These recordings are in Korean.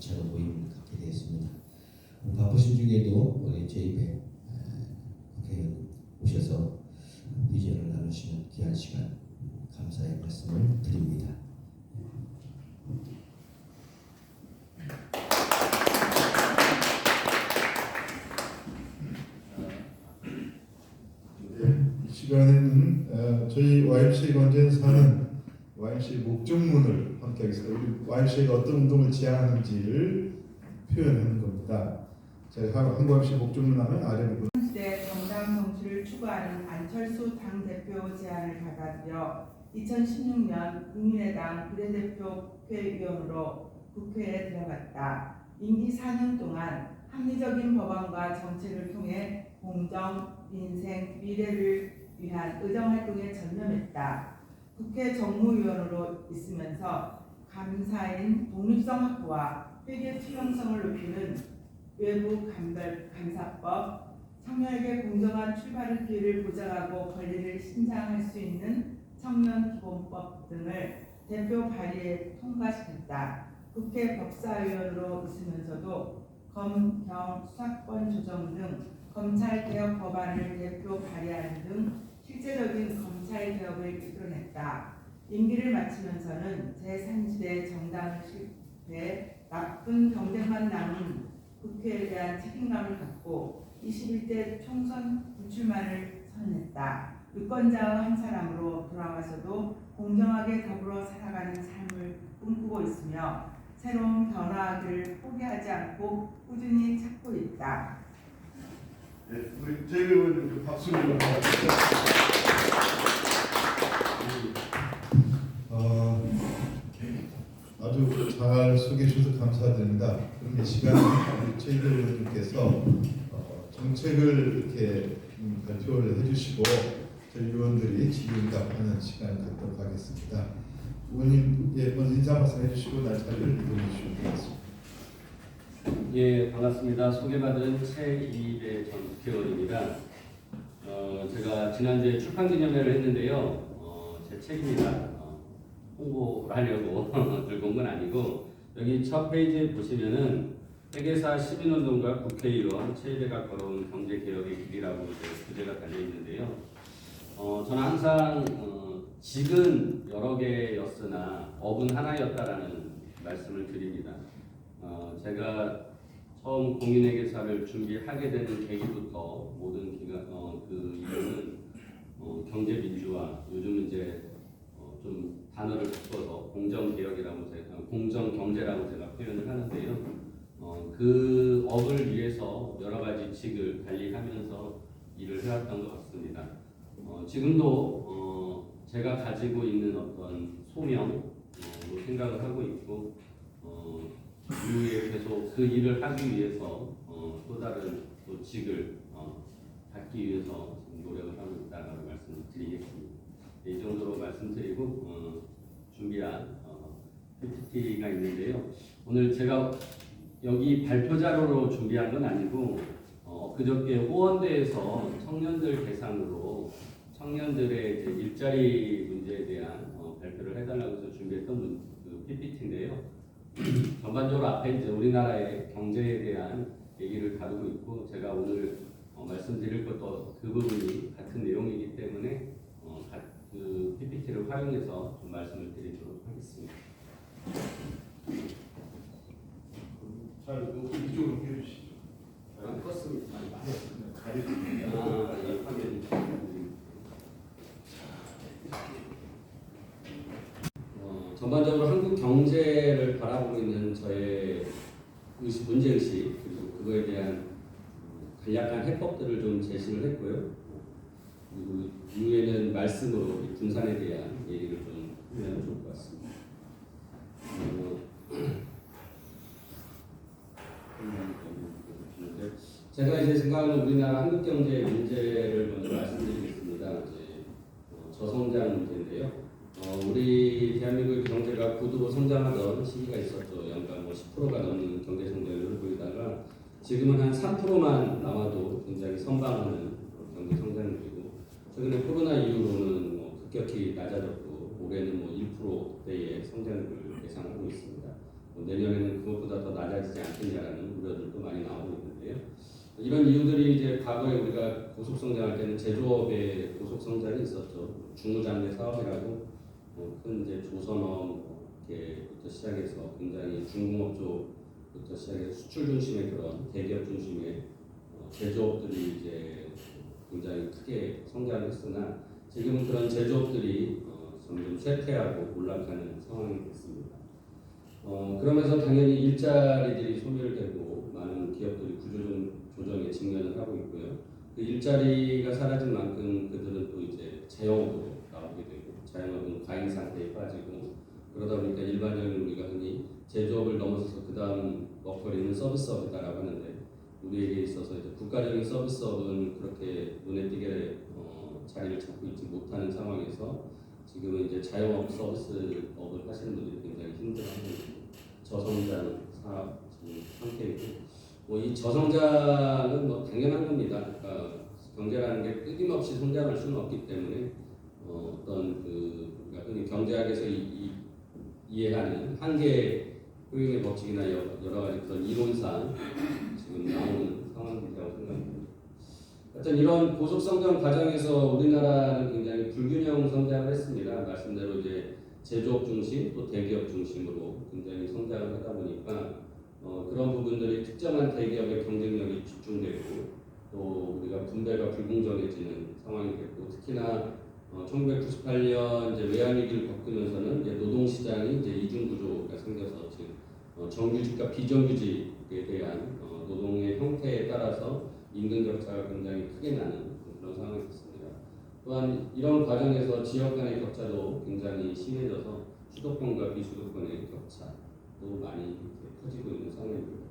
2차 모임을 갖게 되었습니다. 바쁘신 중에도 우리 제2회 국회의원 오셔서 비전을 나누시는 귀한 시간 감사의 말씀을 드립니다. 이 시간에는 저희 YMCA 건재에서 사는 YMCA 목적문을 함께 하겠습니다. 우리 YMCA가 어떤 운동을 지향하는지를 표현하는 겁니다. 제가 한국 YMCA 목적문 하면 아래 부분 시대 정당 정치를 추구하는 안철수 당대표 제안을 받아들여 2016년 국민의당 비례대표 국회의원으로 국회에 들어갔다. 임기 4년 동안 합리적인 법안과 정책을 통해 공정, 민생, 미래를 위한 의정활동에 전념했다. 국회 정무위원으로 있으면서 감사인 독립성 확보와 회계 투명성을 높이는 외부 감사법, 청년에게 공정한 출발의 기회를 보장하고 권리를 신장할 수 있는 청년기본법 등을 대표 발의에 통과시켰다. 국회 법사위원으로 있으면서도 검, 경, 수사권 조정 등 검찰개혁 법안을 대표 발의하는 등 실제적인 검찰개혁을 이끌어냈다. 임기를 마치면서는 제3지대 정당 실패, 나쁜 경쟁만 남은 국회에 대한 책임감을 갖고 21대 총선 불출마를 선언했다. 유권자의 한 사람으로 돌아와서도 공정하게 더불어 살아가는 삶을 꿈꾸고 있으며 새로운 변화를 포기하지 않고 꾸준히 찾고 있다. 네, 우리 제2회 의원님 박수를 부탁드립니다. 아주 잘 소개해 주셔서 감사드립니다. 그런데 시간 우리 제2회 의원님께서 정책을 이렇게 발표를 해주시고 저희 의원들이 질의응답하는 시간을 갖도록 하겠습니다. 의원님 먼저 인사 말씀 해주시고 날짜를 이동해 주시면 되겠습니다. 예, 반갑습니다. 소개받은 최이배 전 국회의원입니다. 제가 지난주에 출판기념회를 했는데요. 제 책입니다. 홍보를 하려고 들고 온 건 아니고 여기 첫 페이지에 보시면은 회계사 시민운동가 국회의원 최이배가 걸어온 경제개혁의 길이라고 부제가 달려있는데요. 저는 항상 직은 여러 개였으나 업은 하나였다라는 말씀을 드립니다. 제가 처음 공인회계사를 준비하게 되는 계기부터 모든 기간 그 이유는 경제민주화, 요즘 이제 좀 단어를 바꿔서 공정개혁이라고 제가 공정경제라고 제가 표현을 하는데요. 그 업을 위해서 여러 가지 직을 달리하면서 일을 해왔던 것 같습니다. 지금도 제가 가지고 있는 어떤 소명으로 생각을 하고 있고 이후에 계속 그 일을 하기 위해서 또 다른 또 직을 받기 위해서 노력을 하고 있다라고 말씀드리겠습니다. 이 정도로 말씀드리고 준비한 PPT가 있는데요. 오늘 제가 여기 발표 자료로 준비한 건 아니고 그저께 호원대에서 청년들 대상으로 청년들의 이제 일자리 문제에 대한 발표를 해달라고 해서 준비했던 그 PPT인데요. 전반적으로 앞에 이제 우리나라의 경제에 대한 얘기를 다루고 있고 제가 오늘 말씀드릴 것도 그 부분이 같은 내용이기 때문에 그 PPT를 활용해서 좀 말씀을 드리도록 하겠습니다. 자, 이쪽으로 해주시죠. 껐습니다. 가리십니다. 예, 화면. 전반적으로 한국 경제를 바라보고 있는 저의 문제의식 그리고 그거에 대한 간략한 해법들을 좀 제시를 했고요. 그리고 이후에는 말씀으로 분산에 대한 얘기를 좀 하면 좋을 것 같습니다. 제가 이제 생각하는 우리나라 한국 경제의 문제를 먼저 말씀드리겠습니다. 이제 저성장 문제인데요. 우리 대한민국 경제가 고도로 성장하던 시기가 있었죠. 연간 10%가 넘는 경제 성장률을 보이다가 지금은 한 3%만 남아도 굉장히 선방하는 경제 성장률이고 최근에 코로나 이후로는 급격히 낮아졌고 올해는 1%대의 성장률을 예상하고 있습니다. 내년에는 그것보다 더 낮아지지 않겠냐라는 우려들도 많이 나오고 있는데요. 이런 이유들이 이제 과거에 우리가 고속 성장할 때는 제조업의 고속 성장이 있었죠. 중무장래 사업이라고 큰 이제 조선업 이렇게부터 시작해서 굉장히 중공업 쪽부터 시작해서 수출 중심의 그런 대기업 중심의 제조업들이 이제 굉장히 크게 성장을 했으나 지금은 그런 제조업들이 점점 쇠퇴하고 몰락하는 상황이 됐습니다. 그러면서 당연히 일자리들이 소멸되고 많은 기업들이 구조조정에 직면을 하고 있고요. 그 일자리가 사라진 만큼 그들은 또 이제 자영업으로 나오게 되고 자영업은 과잉 상태에 빠지고 그러다 보니까 일반적인 우리가 흔히 제조업을 넘어서서 그 다음 먹거리는 서비스업이다라고 하는데 우리에게 있어서 이제 국가적인 서비스업은 그렇게 눈에 띄게 자리를 잡고 있지 못하는 상황에서 지금은 이제 자영업 서비스업을 하시는 분들이 굉장히 힘들어하고 있고 저성장 사업 지금 상태이고 이 저성장은 당연한 겁니다. 그러니까 경제라는 게 끊임없이 성장할 수는 없기 때문에 어떤 우리가 흔히 경제학에서 이해하는 한계 효용의 법칙이나 여러 가지 그런 이론상 지금 나오는 상황이라고 생각합니다. 하여튼 이런 고속 성장 과정에서 우리나라는 굉장히 불균형 성장을 했습니다. 말씀대로 이제 제조업 중심 또 대기업 중심으로 굉장히 성장을 하다 보니까 그런 부분들이 특정한 대기업의 경쟁력이 집중되고 또 우리가 분배가 불공정해지는 상황이 됐고 특히나 1998년 이제 외환위기를 겪으면서는 이제 노동시장이 이제 이중구조가 생겨서 지금 정규직과 비정규직에 대한 노동의 형태에 따라서 임금 격차가 굉장히 크게 나는 그런 상황이 됐습니다. 또한 이런 과정에서 지역 간의 격차도 굉장히 심해져서 수도권과 비수도권의 격차도 많이 커지고 있는 상황입니다.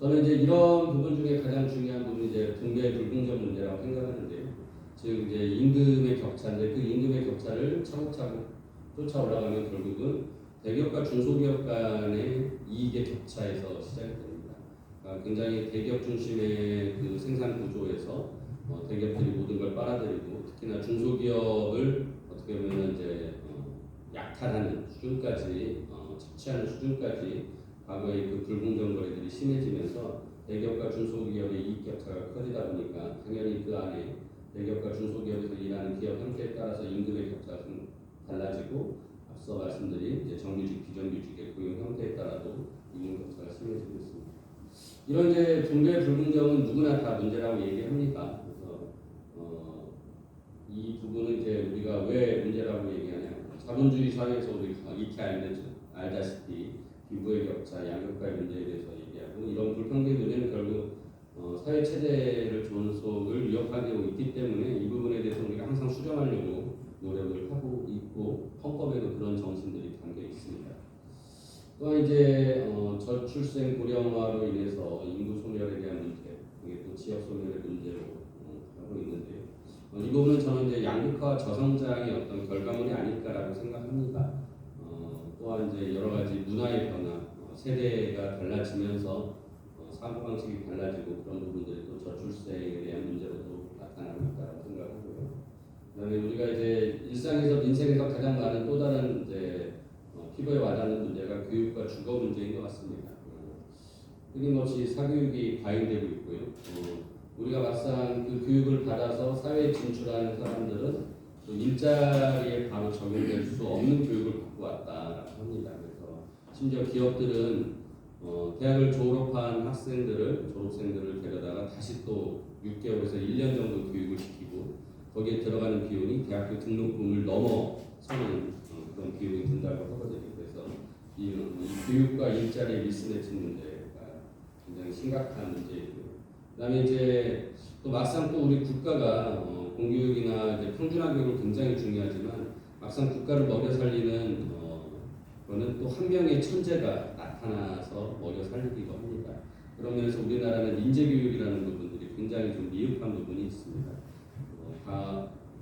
저는 이제 이런 부분 중에 가장 중요한 부분이 이제 분배 불공정 문제라고 생각하는데요. 즉 이제 임금의 격차인데 그 임금의 격차를 차곡차곡 쫓아 올라가면 결국은 대기업과 중소기업 간의 이익의 격차에서 시작이 됩니다. 그러니까 굉장히 대기업 중심의 그 생산 구조에서 대기업들이 모든 걸 빨아들이고 특히나 중소기업을 어떻게 보면 이제 약탈하는 수준까지 착취하는 수준까지 과거의 그 불공정 거래들이 심해지면서 대기업과 중소기업의 이익 격차가 커지다 보니까 당연히 그 안에 대기업과 중소기업에서 일하는 기업 형태에 따라서 임금의 격차가 좀 달라지고 앞서 말씀드린 이제 정규직, 비정규직의 고용 형태에 따라도 임금 격차가 심해지고 있습니다. 이런 이제 분배 불공정은 누구나 다 문제라고 얘기합니다. 그래서 이 부분은 이제 우리가 왜 문제라고 얘기하냐? 자본주의 사회에서 우리가 익히 알다시피 빈부의 격차, 양극화의 문제에 대해서 얘기하고 이런 불평등의 문제는 결국 사회 체제를 존속을 위협하고 있기 때문에 이 부분에 대해서 우리가 항상 수정하려고 노력을 하고 있고 헌법에도 그런 정신들이 담겨 있습니다. 또한 이제 저출생 고령화로 인해서 인구 소멸에 대한 문제, 이게 또 지역 소멸의 문제로 하고 있는데요. 이 부분은 저는 이제 양극화 저성장의 어떤 결과물이 아닐까라고 생각합니다. 또한 이제 여러 가지 문화의 변화, 세대가 달라지면서 사고방식이 달라지고 그런 부분들이 또 저출생에 대한 문제로도 나타나고 있다고 생각하고요. 그다음에 우리가 이제 일상에서 민생에서 가장 많은 또 다른 이제 피부에 와닿는 문제가 교육과 주거 문제인 것 같습니다. 끊임없이 사교육이 과잉되고 있고요. 우리가 막상 그 교육을 받아서 사회에 진출하는 사람들은 또 일자리에 바로 적용될 수 없는 교육을 받고 왔다라고 합니다. 그래서 심지어 기업들은 대학을 졸업한 졸업생들을 데려다가 다시 또 6개월에서 1년 정도 교육을 시키고 거기에 들어가는 비용이 대학교 등록금을 넘어서는 그런 비용이 든다고 하거든요. 그래서 이 교육과 일자리의 미스매치 문제가 굉장히 심각한 문제이고요. 그다음에 이제 또 막상 또 우리 국가가 공교육이나 이제 평준화 교육을 굉장히 중요하지만 막상 국가를 먹여 살리는 그거는 또 한 명의 천재가 나타나서 먹여 살리기도 합니다. 그런 면에서 우리나라는 인재교육이라는 부분들이 굉장히 좀 미흡한 부분이 있습니다.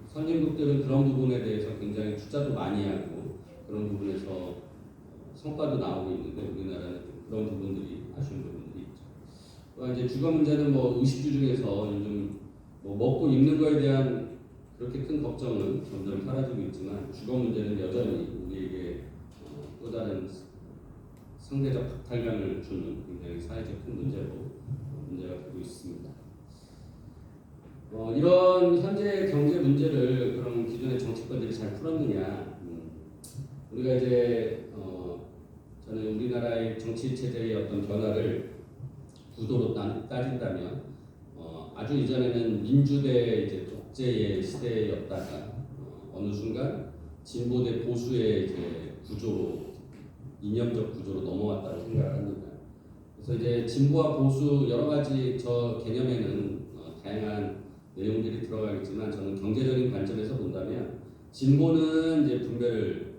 선진국들은 그런 부분에 대해서 굉장히 투자도 많이 하고 그런 부분에서 성과도 나오고 있는데 우리나라는 그런 부분들이 아쉬운 부분들이 있죠. 또한 이제 주거 문제는 의식주 중에서 요즘 먹고 입는 거에 대한 그렇게 큰 걱정은 점점 사라지고 있지만 주거 문제는 여전히 우리에게 또 다른 상대적 박탈감을 주는 굉장히 사회적 큰 문제가 되고 있습니다. 이런 현재 경제 문제를 그럼 기존의 정치권들이 잘 풀었느냐? 우리가 이제 저는 우리나라의 정치 체제의 어떤 변화를 구도로 따진다면 아주 이전에는 민주대 이제 독재의 시대였다가 어느 순간 진보 대 보수의 이제 구조로 이념적 구조로 넘어왔다고 생각합니다. 그래서 이제 진보와 보수 여러 가지 저 개념에는 다양한 내용들이 들어가겠지만 저는 경제적인 관점에서 본다면 진보는 이제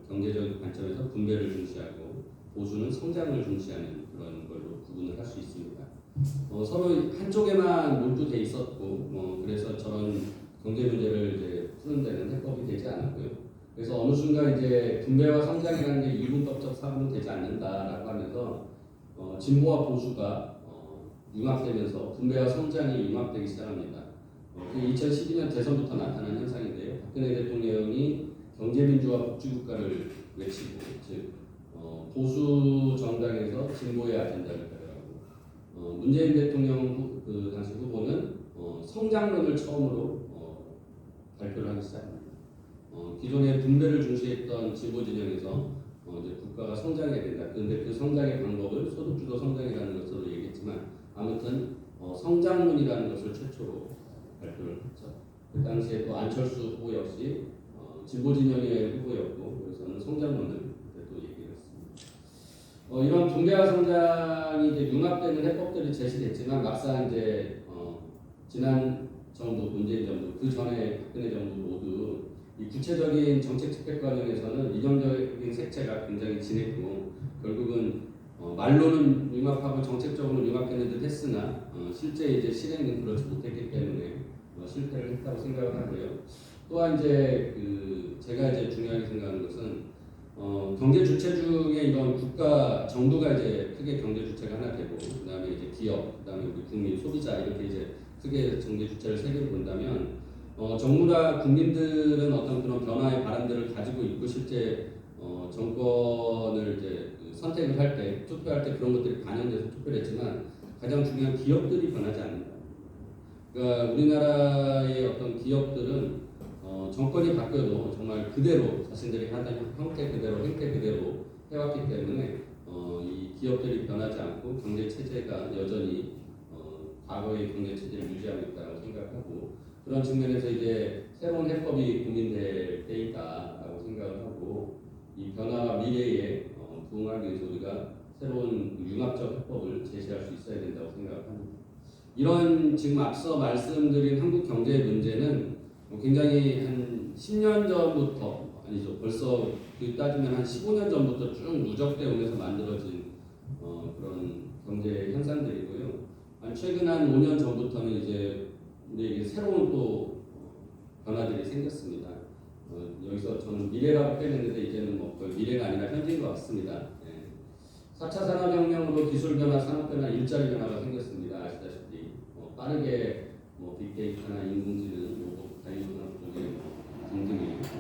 경제적인 관점에서 분배를 중시하고 보수는 성장을 중시하는 그런 걸로 구분을 할 수 있습니다. 서로 한쪽에만 몰두돼 있었고 그래서 저런 경제 문제를 이제 푸는 데는 해법이 되지 않았고요. 그래서 어느 순간 이제 분배와 성장이라는 게 이분법적 사고는 되지 않는다라고 하면서 진보와 보수가 융합되면서 분배와 성장이 융합되기 시작합니다. 2012년 대선부터 나타난 현상인데요. 박근혜 대통령이 경제민주화 복지국가를 외치고 즉 보수 정당에서 진보의 아젠다를 가져가고 문재인 대통령 그 당시 후보는 성장론을 처음으로 발표를 하기 시작합니다. 기존의 분배를 중시했던 진보 진영에서 이제 국가가 성장해야 된다. 그런데 그 성장의 방법을 소득주도 성장이라는 것으로 얘기했지만 아무튼 성장론이라는 것을 최초로 발표를 했죠. 그 당시에 또 안철수 후보 역시 진보 진영의 후보였고 그래서는 성장론을 그때 또 얘기를 했습니다. 이런 분배와 성장이 이제 융합되는 해법들이 제시됐지만 막상 이제 지난 정부 문재인 정부 그 전에 박근혜 정부 모두 이 구체적인 정책 집행 과정에서는 이념적인 색채가 굉장히 진했고 결국은 말로는 융합하고 정책적으로 융합되는 듯 했으나 실제 이제 실행은 그렇지 못했기 때문에 실패를 했다고 생각을 하고요. 또한 이제 제가 이제 중요하게 생각하는 것은 경제 주체 중에 이런 국가 정부가 이제 크게 경제 주체가 하나 되고 그다음에 이제 기업, 그다음에 우리 국민 소비자 이렇게 이제 크게 경제 주체를 세 개로 본다면 정부나 국민들은 어떤 그런 변화의 바람들을 가지고 있고 실제 정권을 이제 선택을 할 때 투표할 때 그런 것들이 반영돼서 투표를 했지만 가장 중요한 기업들이 변하지 않는다. 그러니까 우리나라의 어떤 기업들은 정권이 바뀌어도 정말 그대로 자신들이 하던 형태 그대로 행태 그대로 해왔기 때문에 이 기업들이 변하지 않고 경제 체제가 여전히 과거의 경제 체제를 유지하고 있다고 생각하고 그런 측면에서 이제 새로운 해법이 고민될 때이다라고 생각을 하고 이 변화와 미래에 부응하기 위해서 우리가 새로운 융합적 해법을 제시할 수 있어야 된다고 생각합니다. 이런 지금 앞서 말씀드린 한국 경제의 문제는 굉장히 한 10년 전부터 아니죠 벌써 따지면 한 15년 전부터 쭉 누적되어 오면서 만들어진 그런 경제 현상들이고요. 최근 한 5년 전부터는 이제 우리에게 새로운 또 변화들이 생겼습니다. 여기서 저는 미래라고 표현했는데 이제는 뭐 거의 미래가 아니라 현재인 것 같습니다. 4차 산업혁명으로 기술 변화, 산업 변화, 일자리 변화가 생겼습니다. 아시다시피 빠르게 빅데이터나 인공지능, 로봇, 자율산업 쪽의 등등의 기술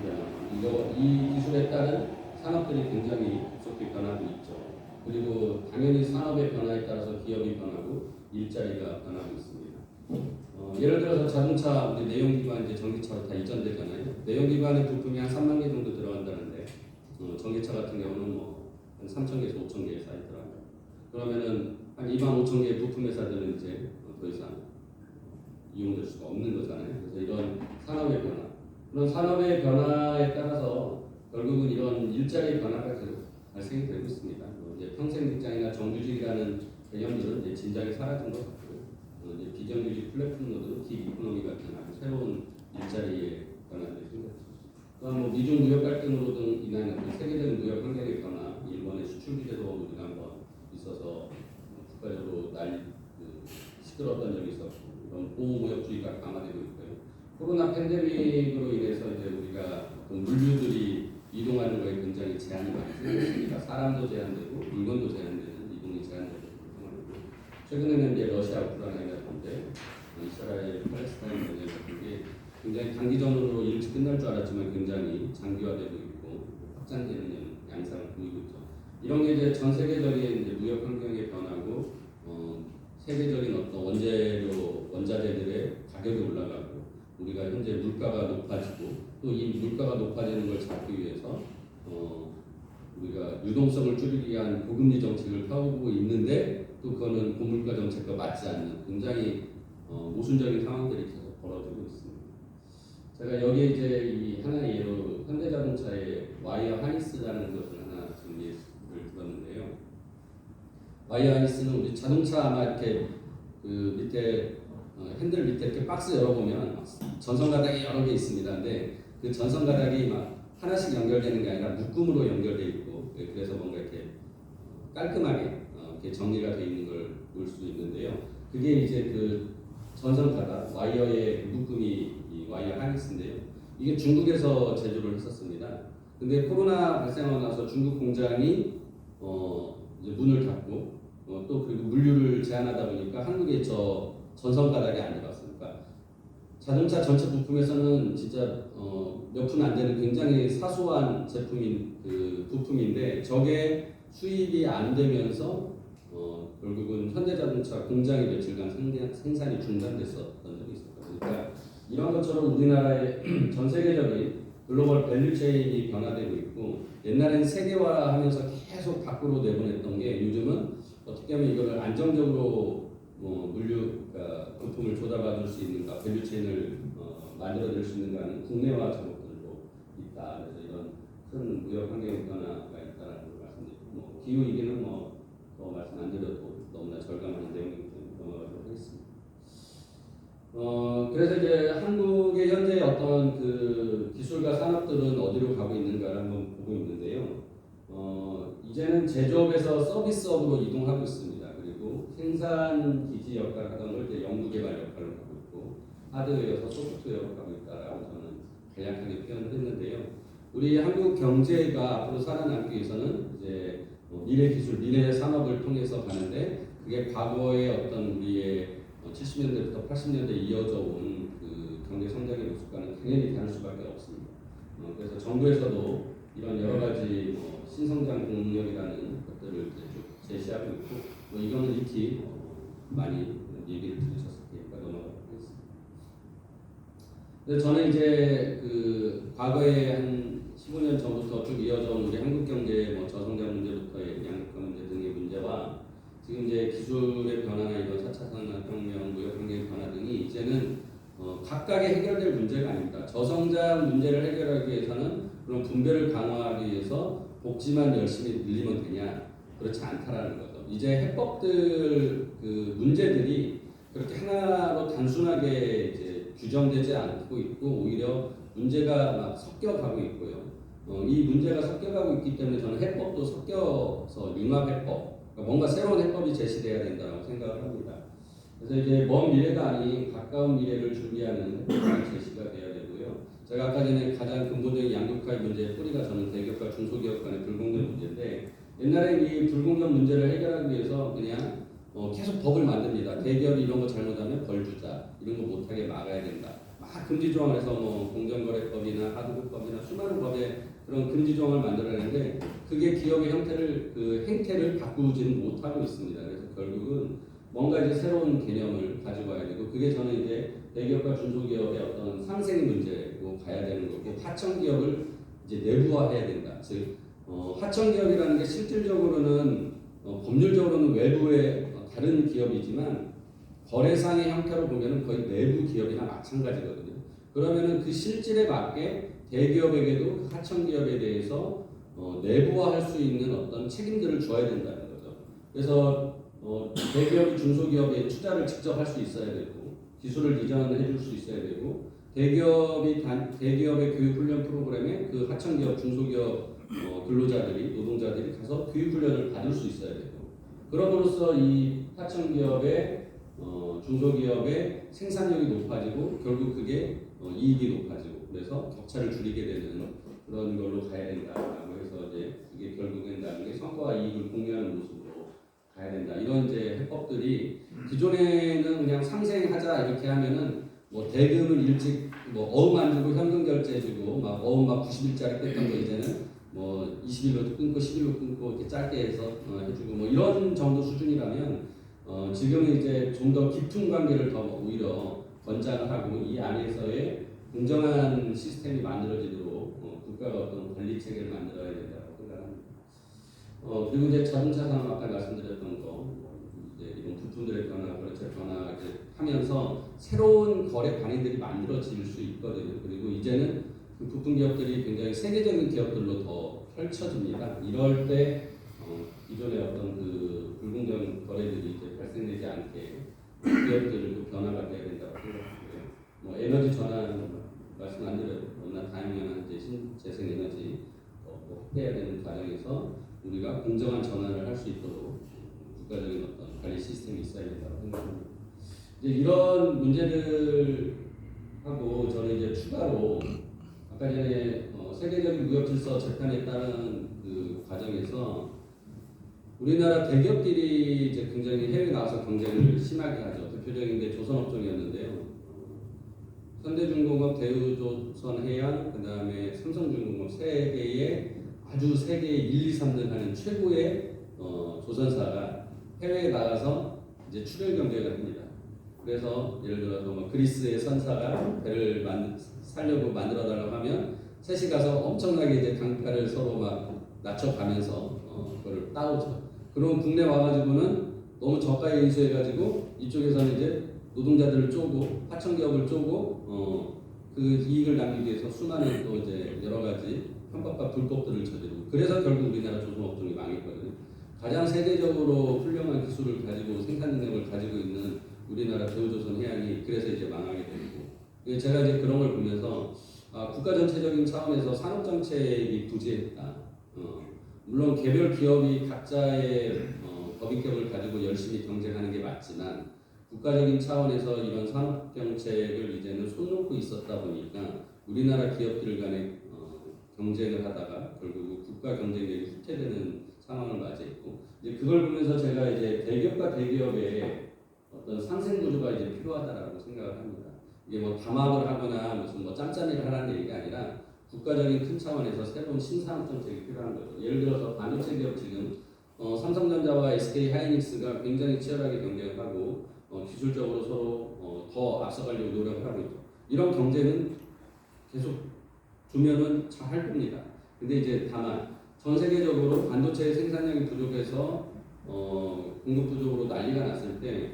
변화, 이 기술에 따른 산업들이 굉장히 급속히 변하고 있죠. 그리고 당연히 산업의 변화에 따라서 기업이 변하고 일자리가 변하고 있습니다. 예를 들어서 자동차 우리 내연기관 이제 전기차로 다 이전되잖아요. 내연기관의 부품이 한 3만 개 정도 들어간다는데 전기차 같은 경우는 한 3,000개에서 5,000개 사이더라고요. 그러면은 한 2만 5천 개의 부품 회사들은 이제 더 이상 이용될 수가 없는 거잖아요. 그래서 이런 산업의 변화, 그런 산업의 변화에 따라서 결국은 이런 일자리의 변화가 계속 발생이 되고 있습니다. 이제 평생 직장이나 정규직이라는 개념들은 이제 진작에 사라진 것 같고요. 이제 비정규직 플랫폼으로도 기 이코노미 같은 아주 새로운 일자리의 변화들이 생겼죠. 또한 미중 무역 갈등으로 등 인한 세계적인 무역 환경의 변화, 일본의 수출 규제도 우리가 한번 있어서 국가적으로 시끄러웠던 적이 있었고, 이런 보호 무역주의가 강화되고 있고요. 코로나 팬데믹으로 인해서 이제 우리가 물류들이 이동하는 거에 굉장히 제한이 많이 생겼습니다. 사람도 제한되고 물건도 제한되는 이동이 제한되고 최근에는 이제 러시아 우크라이나라든지 이스라엘 팔레스타인 문제 같은 게 굉장히 단기전으로 일찍 끝날 줄 알았지만 굉장히 장기화되고 있고 확장되는 양상을 보이고 있죠. 이런 게 이제 전 세계적인 이제 무역 환경의 변화고 세계적인 어떤 원자재들의 가격이 올라가고 우리가 현재 물가가 높아지고 또 이 물가가 높아지는 걸 잡기 위해서 우리가 유동성을 줄이기 위한 고금리 정책을 펴고 있는데 또 그거는 고물가 정책과 맞지 않는 굉장히 모순적인 상황들이 계속 벌어지고 있습니다. 제가 여기에 이제 이 하나의 예로 현대자동차의 와이어 하니스라는 것을 하나 지금 예를 들었는데요. 와이어 하니스는 우리 자동차 아마 이렇게 그 밑에 핸들 밑에 이렇게 박스 열어보면 전선 가닥이 여러 개 있습니다. 근데 그 전선 가닥이 막 하나씩 연결되는 게 아니라 묶음으로 연결되어 있고 그래서 뭔가 이렇게 깔끔하게 이렇게 정리가 되어 있는 걸 볼 수 있는데요. 그게 이제 그 전선 가닥 와이어의 묶음이 이 와이어 하니스인데요. 이게 중국에서 제조를 했었습니다. 근데 코로나 발생하고 나서 중국 공장이 이제 문을 닫고 또 그리고 물류를 제한하다 보니까 한국에 저 전선 가닥이 안 들어왔으니까 자동차 전체 부품에서는 진짜 몇 푼 안 되는 굉장히 사소한 제품인 그 부품인데 저게 수입이 안 되면서 결국은 현대자동차 공장이 며칠간 생산이 중단됐었던 적이 있었거든요. 그러니까 이런 것처럼 우리나라의 전 세계적인 글로벌 밸류체인이 변화되고 있고 옛날에는 세계화하면서 계속 밖으로 내보냈던 게 요즘은 어떻게 하면 이거를 안정적으로 물류 그러니까 부품을 조달받을 수 있는가 밸류체인을 만들어낼 수 있는가는 국내화 작업들도 있다. 그래서 이런 큰 무역 환경 변화가 있다는 걸 말씀드리고 기후 위기는 더 말씀 안 드려도 너무나 절감하는 내용이기 때문에 넘어가도록 하겠습니다. 그래서 이제 한국의 현재 어떤 그 기술과 산업들은 어디로 가고 있는가를 한번 보고 있는데요. 이제는 제조업에서 서비스업으로 이동하고 있습니다. 그리고 생산 기지 역할을 하던 걸 이제 연구개발 역할을 하고 있고 하드웨어에서 소프트웨어로 가고 있다라고 저는 간략하게 표현을 했는데요. 우리 한국 경제가 앞으로 살아남기 위해서는 이제 미래 기술, 미래 산업을 통해서 가는데 그게 과거의 어떤 우리의 70년대부터 80년대 이어져 온 그 경제 성장의 모습과는 당연히 다를 수밖에 없습니다. 그래서 정부에서도 이런 여러 가지 신성장 동력이라는 것들을 쭉 제시하고 있고 이거는 익히 많이 얘기를 들으셨을 테니까 넘어가도록 하겠습니다. 근데 저는 이제 그 과거에 한 15년 전부터 쭉 이어져 온 우리 한국 경제의 저성장 문제부터의 양극화 문제 등의 문제와 지금 이제 기술의 변화나 이런 4차 산업혁명, 무역 환경의 변화 등이 이제는 각각의 해결될 문제가 아닙니다. 저성장 문제를 해결하기 위해서는 그런 분배를 강화하기 위해서 복지만 열심히 늘리면 되냐? 그렇지 않다라는 거죠. 이제 해법들 그 문제들이 그렇게 하나로 단순하게 이제 규정되지 않고 있고 오히려 문제가 막 섞여가고 있고요. 이 문제가 섞여가고 있기 때문에 저는 해법도 섞여서 융합해법, 그러니까 뭔가 새로운 해법이 제시돼야 된다고 생각을 합니다. 그래서 이제 먼 미래가 아닌 가까운 미래를 준비하는 해법이 제시가 돼야 되고요. 제가 아까 전에 가장 근본적인 양극화의 문제의 뿌리가 저는 대기업과 중소기업 간의 불공정 문제인데 옛날에 이 불공정 문제를 해결하기 위해서 그냥 계속 법을 만듭니다. 대기업이 이런 거 잘못하면 벌 주자, 이런 거 못하게 막아야 된다. 막 금지 조항을 해서 공정거래법이나 하도급법이나 수많은 법에 그런 금지 조항을 만들어내는데 그게 기업의 행태를 바꾸지는 못하고 있습니다. 그래서 결국은 뭔가 이제 새로운 개념을 가지고 와야 되고 그게 저는 이제 대기업과 중소기업의 어떤 상생 문제로 가야 되는 거고 하청기업을 이제 내부화해야 된다. 즉 하청기업이라는 게 실질적으로는 법률적으로는 외부의 다른 기업이지만 거래상의 형태로 보면은 거의 내부 기업이나 마찬가지거든요. 그러면은 그 실질에 맞게 대기업에게도 그 하청기업에 대해서 내부화할 수 있는 어떤 책임들을 줘야 된다는 거죠. 그래서 대기업이 중소기업에 투자를 직접 할 수 있어야 되고 기술을 이전해 줄 수 있어야 되고 대기업의 교육훈련 프로그램에 그 하청기업, 중소기업 근로자들이 노동자들이 가서 교육훈련을 받을 수 있어야 되고 그럼으로써 이 하청기업의 중소기업의 생산력이 높아지고 결국 그게 이익이 높아지고 그래서 격차를 줄이게 되는 그런 걸로 가야 된다라고 해서 이제 그게 결국엔 나중에 성과와 이익을 공유하는 모습으로 가야 된다. 이런 이제 해법들이 기존에는 그냥 상생하자 이렇게 하면은 대금을 일찍 어음 안 주고 현금 결제해주고 어음 90일짜리 뺐던 거 이제는 뭐 20일로 끊고 10일로 끊고 이렇게 짧게 해서 해주고 뭐 이런 정도 수준이라면 지금은 이제 좀 더 깊은 관계를 더 오히려 권장을 하고 이 안에서의 공정한 시스템이 만들어지도록 국가가 어떤 관리 체계를 만들어야 된다고 생각합니다. 그리고 이제 자동차 산업 아까 말씀드렸던 거 이제 이런 부품들의 변화, 거래처 변화 이제 하면서 새로운 거래 관행들이 만들어질 수 있거든요. 그리고 이제는 그 부품 기업들이 굉장히 세계적인 기업들로 더 펼쳐집니다. 이럴 때 기존의 어떤 그 불공정 거래들이 이제 발생되지 않게 기업들도 변화가 돼야 된다고 생각하고요. 뭐 에너지 전환 말씀 안 드려도 너무나 다양한 이제 신재생 에너지 확대해야 되는 과정에서 우리가 공정한 전환을 할 수 있도록 국가적인 어떤 관리 시스템이 있어야 된다고 생각합니다. 이제 이런 문제들하고 저는 이제 추가로 아까 전에 세계적인 무역 질서 재판에 따른 그 과정에서 우리나라 대기업들이 이제 굉장히 해외 나와서 경쟁을 심하게 하죠. 대표적인 게 조선업종이었는데요. 현대중공업, 대우조선해양, 그 다음에 삼성중공업 세 개의 아주 세계 1, 2, 3등 하는 최고의 조선사가 해외에 나가서 이제 출혈 경쟁을 합니다. 그래서 예를 들어서 뭐 그리스의 선사가 배를 살려고 만들어달라고 하면 셋이 가서 엄청나게 이제 단가를 서로 막 낮춰가면서 그걸 따오죠. 그럼 국내 와가지고는 너무 저가에 인수해가지고 이쪽에서는 이제 노동자들을 쪼고 하청기업을 쪼고 그 이익을 남기기 위해서 수많은 또 이제 여러 가지 편법과 불법들을 저지르고 그래서 결국 우리나라 조선업종이 망했거든요. 가장 세계적으로 훌륭한 기술을 가지고 생산 능력을 가지고 있는 우리나라 대우조선해양이 그래서 이제 망하게 되고 제가 이제 그런 걸 보면서 국가 전체적인 차원에서 산업 정책이 부재했다. 물론 개별 기업이 각자의 법인격을 가지고 열심히 경쟁하는 게 맞지만 국가적인 차원에서 이런 산업 정책을 이제는 손 놓고 있었다 보니까 우리나라 기업들 간의 경쟁을 하다가 결국 국가 경쟁력이 후퇴되는 상황을 맞이했고 이제 그걸 보면서 제가 이제 대기업과 대기업의 어떤 상생 구조가 이제 필요하다라고 생각을 합니다. 이게 뭐 담합을 하거나 무슨 뭐 짬짬이를 하라는 얘기가 아니라 국가적인 큰 차원에서 새로운 신산업 정책이 필요한 거죠. 예를 들어서 반도체 기업 지금 삼성전자와 SK 하이닉스가 굉장히 치열하게 경쟁을 하고 기술적으로 서로 더 앞서가려고 노력을 하고 있죠. 이런 경쟁은 계속 두면은 잘 할 겁니다. 근데 이제 다만 전 세계적으로 반도체 생산량이 부족해서 공급 부족으로 난리가 났을 때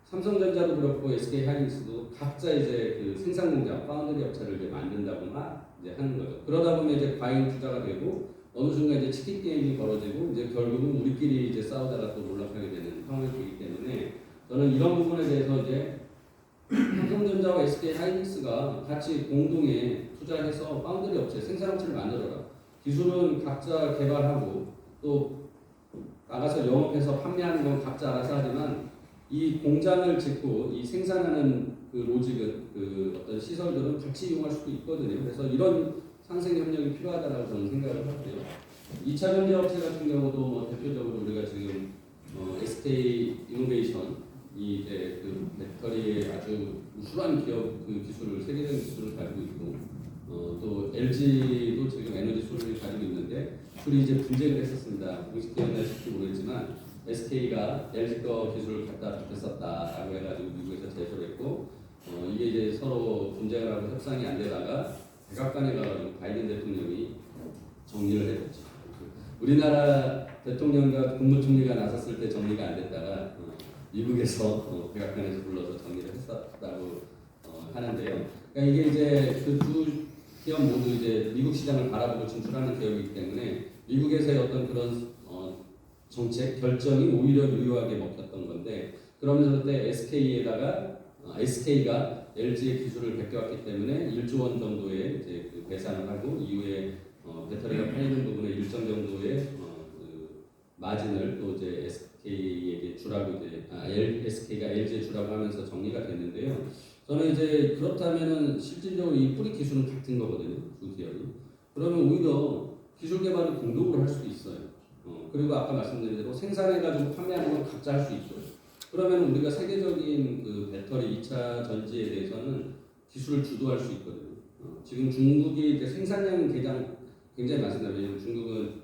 삼성전자도 그렇고 SK 하이닉스도 각자 이제 그 생산 공장, 파운드리 업체를 이제 만든다고 막 이제 하는 거죠. 그러다 보면 이제 과잉 투자가 되고 어느 순간 이제 치킨 게임이 벌어지고 이제 결국은 우리끼리 이제 싸우다가 또 몰락하게 되는 상황이 되기 때문에 저는 이런 부분에 대해서 이제 삼성전자와 SK 하이닉스가 같이 공동에 투자해서 파운드리 업체, 생산 업체를 만들어라. 기술은 각자 개발하고 또 나가서 영업해서 판매하는 건 각자 알아서 하지만 이 공장을 짓고 이 생산하는 그 로직은 그 어떤 시설들은 같이 이용할 수도 있거든요. 그래서 이런 상생 협력이 필요하다라고 저는 생각을 하고요. 2차 전지 업체 같은 경우도 뭐 대표적으로 우리가 지금 SK 이노베이션 이 이제 그 배터리의 아주 우수한 기업 그 기술을 세계적인 기술을 가지고 있고 또 LG도 지금 에너지 소리를 가지고 있는데 둘이 이제 분쟁을 했었습니다. 공식기였나실지 모르겠지만 SK가 LG 거 기술을 갖다 뺏었다라고 해가지고 미국에서 제소를 했고 이게 이제 서로 분쟁을 하고 협상이 안 되다가 백악관에 가가지고 바이든 대통령이 정리를 해줬죠. 우리나라 대통령과 국무총리가 나섰을 때 정리가 안 됐다가 미국에서 백악관에서 불러서 정리를 했었다고 하는데요. 그러니까 이게 이제 그 두 기업 모두 이제 미국 시장을 바라보고 진출하는 기업이기 때문에 미국에서의 어떤 그런 정책 결정이 오히려 유효하게 먹혔던 건데 그러면서 그때 SK가 LG의 기술을 베껴왔기 때문에 1조 원 정도의 이제 그 배상을 하고 이후에 배터리가 팔리는 부분에 일정 정도의 그 마진을 또 이제 SK에게 주라고 이제 SK가 LG에 주라고 하면서 정리가 됐는데요. 저는 이제 그렇다면은 실질적으로 이 뿌리 기술은 같은 거거든요. 두 기업이. 그러면 오히려 기술 개발을 공동으로 할 수도 있어요. 그리고 아까 말씀드린 대로 생산해가지고 판매하는 건 각자 할 수 있어요. 그러면 우리가 세계적인 그 배터리 2차 전지에 대해서는 기술을 주도할 수 있거든요. 지금 중국이 이제 생산량 대장 굉장히 많습니다. 왜냐하면 중국은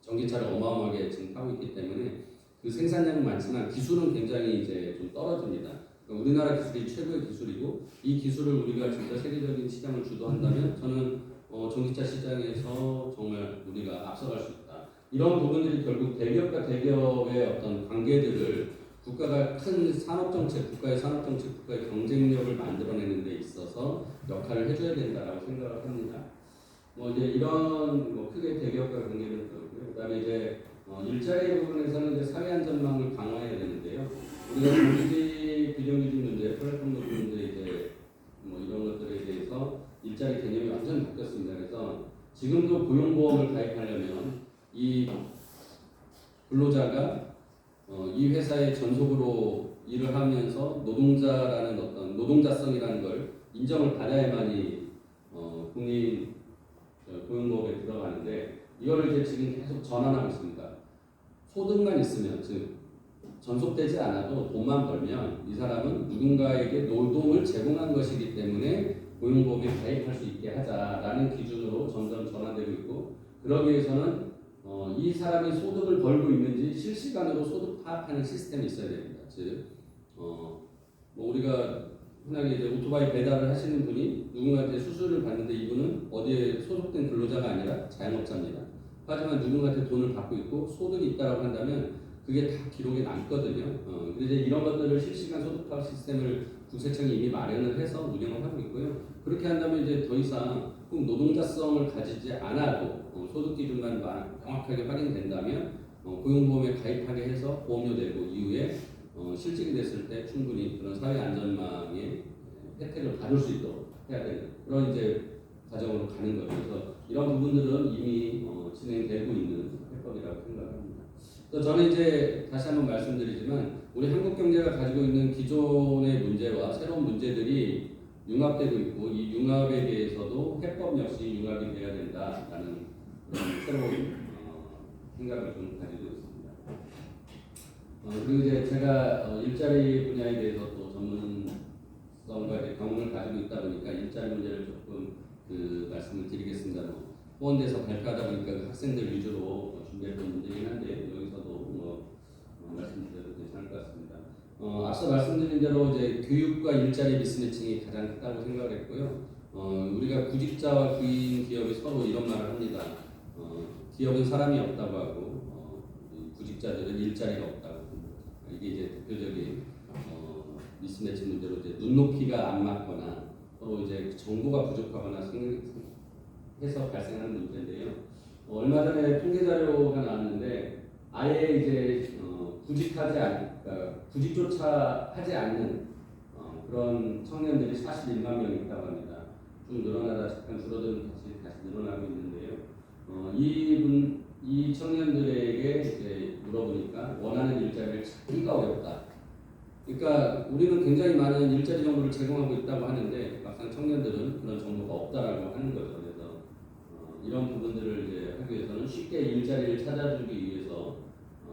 전기차를 어마어마하게 지금 타고 있기 때문에 그 생산량은 많지만 기술은 굉장히 이제 좀 떨어집니다. 그러니까 우리나라 기술이 최고의 기술이고 이 기술을 우리가 진짜 세계적인 시장을 주도한다면 저는 전기차 시장에서 정말 우리가 앞서갈 수 있다. 이런 부분들이 결국 대기업과 대기업의 어떤 관계들을 국가가 큰 산업정책, 국가의 산업정책, 국가의 경쟁력을 만들어내는 데 있어서 역할을 해줘야 된다라고 생각을 합니다. 이제 이런 크게 대기업과 관계를 그렇고요. 그다음에 이제 일자리 부분에서는 이제 사회 안전망을 강화해야 되는데요. 우리가 정규직, 비정규직 문제, 플랫폼 노동 문제 이제 이런 것들에 대해서 일자리 개념이 완전히 바뀌었습니다. 그래서 지금도 고용보험을 가입하려면 이 근로자가 이 회사에 전속으로 일을 하면서 노동자라는 어떤 노동자성이라는 걸 인정을 받아야만이 국민 고용보험에 들어가는데 이거를 이제 지금 계속 전환하고 있습니다. 소득만 있으면 즉 전속되지 않아도 돈만 벌면 이 사람은 누군가에게 노동을 제공한 것이기 때문에 고용보험에 가입할 수 있게 하자라는 기준으로 점점 전환되고 있고 그러기 위해서는 이 사람이 소득을 벌고 있는지 실시간으로 소득 파악하는 시스템이 있어야 됩니다. 즉 우리가 흔하게 이제 오토바이 배달을 하시는 분이 누군가한테 수수료를 받는데 이분은 어디에 소속된 근로자가 아니라 자영업자입니다. 하지만 누군가한테 돈을 받고 있고 소득이 있다고 한다면 그게 다 기록에 남거든요. 그래서 이제 이런 것들을 실시간 소득 파악 시스템을 국세청이 이미 마련을 해서 운영을 하고 있고요. 그렇게 한다면 이제 더 이상 꼭 노동자성을 가지지 않아도 소득 기준만 명확하게 확인된다면 고용보험에 가입하게 해서 보험료 내고 이후에 실직이 됐을 때 충분히 그런 사회 안전망의 혜택을 받을 수 있도록 해야 되는 그런 이제 과정으로 가는 거죠. 그래서 이런 부분들은 이미 진행되고 있는 해법이라고 생각합니다. 그래서 저는 이제 다시 한번 말씀드리지만 우리 한국 경제가 가지고 있는 기존의 문제와 새로운 문제들이 융합되고 있고 이 융합에 대해서도 해법 역시 융합이 돼야 된다라는 그런 새로운 생각을 좀 가지고 있습니다. 그리고 이제 제가 일자리 분야에 대해서 또 전문성과 이제 경험을 가지고 있다 보니까 일자리 문제를 조금 말씀을 드리겠습니다. 호원대에서 발표하다 보니까 그 학생들 위주로 준비했던 문제긴 한데 여기서도 말씀드려도 괜찮을 것 같습니다. 앞서 말씀드린 대로 이제 교육과 일자리 미스매칭이 가장 크다고 생각을 했고요. 우리가 구직자와 구인 기업이 서로 이런 말을 합니다. 기업은 사람이 없다고 하고 구직자들은 일자리가 없다고 합니다. 이게 이제 대표적인 미스매칭 문제로 이제 눈높이가 안 맞거나 서로 이제 정보가 부족하거나 해서 발생하는 문제인데요. 얼마 전에 통계 자료가 나왔는데 아예 이제 그러니까 구직조차 하지 않는 그런 청년들이 41만 명 있다고 합니다. 좀 늘어나다 잠깐 줄어들면 다시 늘어나고 있는데요. 이 청년들에게 이제 물어보니까 원하는 일자리를 찾기가 어렵다. 그러니까 우리는 굉장히 많은 일자리 정보를 제공하고 있다고 하는데 막상 청년들은 그런 정보가 없다라고 하는 거죠. 그래서 이런 부분들을 이제 하기 위해서는 쉽게 일자리를 찾아주기 위해서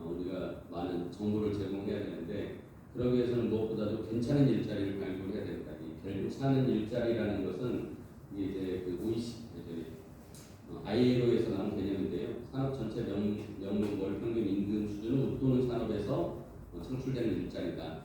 우리가 많은 정보를 제공해야 되는데 그러기 위해서는 무엇보다도 괜찮은 일자리를 발굴해야 된다. 이 괜찮은 일자리라는 것은 이제 그 OECD, ILO에서 나온 개념인데요. 산업 전체 명목 월 평균 임금 수준을 웃도는 산업에서 창출되는 일자리다.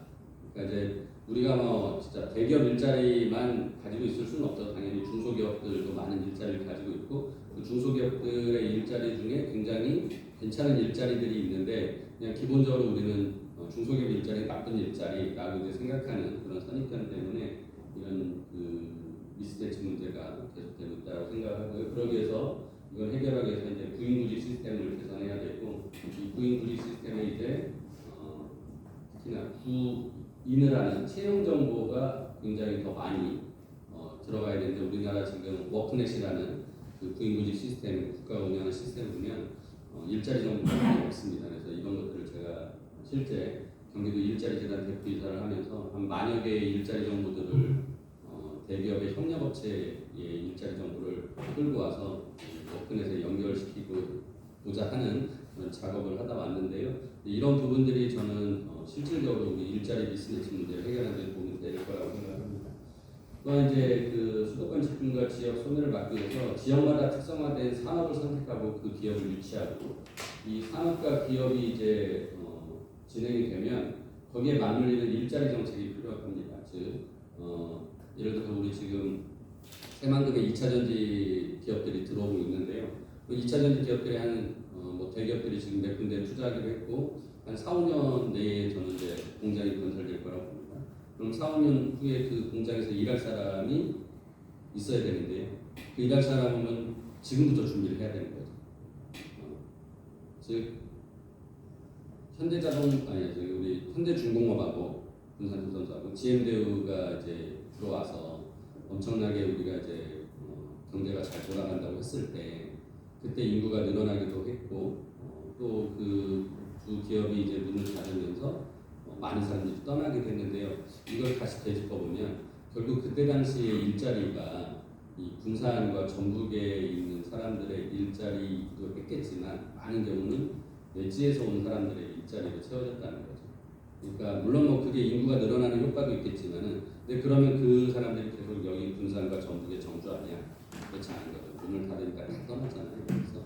그러니까 이제 우리가 진짜 대기업 일자리만 가지고 있을 수는 없죠. 당연히 중소기업들도 많은 일자리를 가지고 있고 그 중소기업들의 일자리 중에 굉장히 괜찮은 일자리들이 있는데 그냥 기본적으로 우리는 중소기업 일자리 나쁜 일자리라고 이제 생각하는 그런 선입견 때문에 이런 미스매치 문제가 계속되고 있다고 생각하고요. 그러기 위해서 이걸 해결하기 위해서 이제 구인구직 시스템을 개선해야 되고 이 구인구직 시스템에 이제 특히나 구인을 하는 채용 정보가 굉장히 더 많이 들어가야 되는데 우리나라 지금 워크넷이라는 그 구인구직 시스템 국가가 운영하는 시스템을 보면 일자리 정보가 많이 없습니다. 그래서 이런 것들을 제가 실제 경기도 일자리재단 대표이사를 하면서 한 만여 개의 일자리 정보들을 대기업의 협력업체의 일자리 정보를 끌고 와서 워크넷에 연결시키고자 하는 그런 작업을 하다 왔는데요. 이런 부분들이 저는 실질적으로 우리 일자리 미스매치 문제를 해결하는 데 도움이 될 거라고 생각합니다. 또한 이제 그 수도권 집중과 지역 소멸을 막기 위해서 지역마다 특성화된 산업을 선택하고 그 기업을 유치하고 이 산업과 기업이 이제 진행이 되면 거기에 맞물리는 일자리 정책이 필요합니다. 즉 예를 들어서 우리 지금 새만금의 2차전지 기업들이 들어오고 있는데요. 그 2차전지 기업들이 뭐 대기업들이 지금 몇 군데 투자하기로 했고 한 4, 5년 내에 저는 이제 공장이 건설될 거라고 봅니다. 그럼 4, 5년 후에 그 공장에서 일할 사람이 있어야 되는데요. 그 일할 사람은 지금부터 준비를 해야 되는 거죠. 즉 우리 현대중공업하고 군산조선소하고 GM대우가 이제 들어와서 엄청나게 우리가 이제 경제가 잘 돌아간다고 했을 때 그때 인구가 늘어나기도 했고 또 그 두 기업이 이제 문을 닫으면서 많은 사람들이 떠나게 됐는데요. 이걸 다시 되짚어 보면 결국 그때 당시의 일자리가 이 군산과 전북에 있는 사람들의 일자리도 했겠지만 많은 경우는 외지에서 온 사람들의 일자리로 채워졌다는 거죠. 그러니까 물론 뭐 그게 인구가 늘어나는 효과도 있겠지만은 근데 그러면 그 사람들이 계속 여기 군산과 전북에 정주하냐? 그렇지 않은 거죠. 문을 닫으니까 다 떠나잖아요. 그래서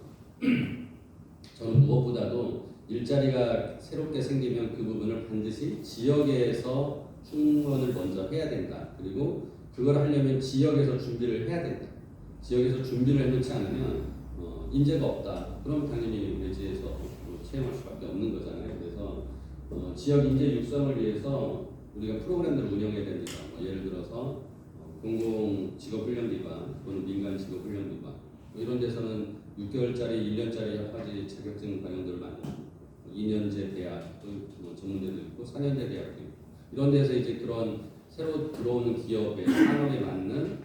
저는 무엇보다도 일자리가 새롭게 생기면 그 부분을 반드시 지역에서 충원을 먼저 해야 된다. 그리고 그걸 하려면 지역에서 준비를 해야 된다. 지역에서 준비를 해놓지 않으면 인재가 없다. 그럼 당연히 외지에서 채용할 수밖에 없는 거잖아요. 그래서 지역 인재 육성을 위해서 우리가 프로그램들을 운영해야 됩니다. 예를 들어서 공공 직업훈련기관 또는 민간 직업훈련기관 이런 데서는 6개월짜리, 1년짜리 여러 가지 자격증 과정들을 만들고 2년제 대학 또 전문대도 있고 4년제 대학도 있고 이런 데서 이제 그런 새로 들어오는 기업의 산업에 맞는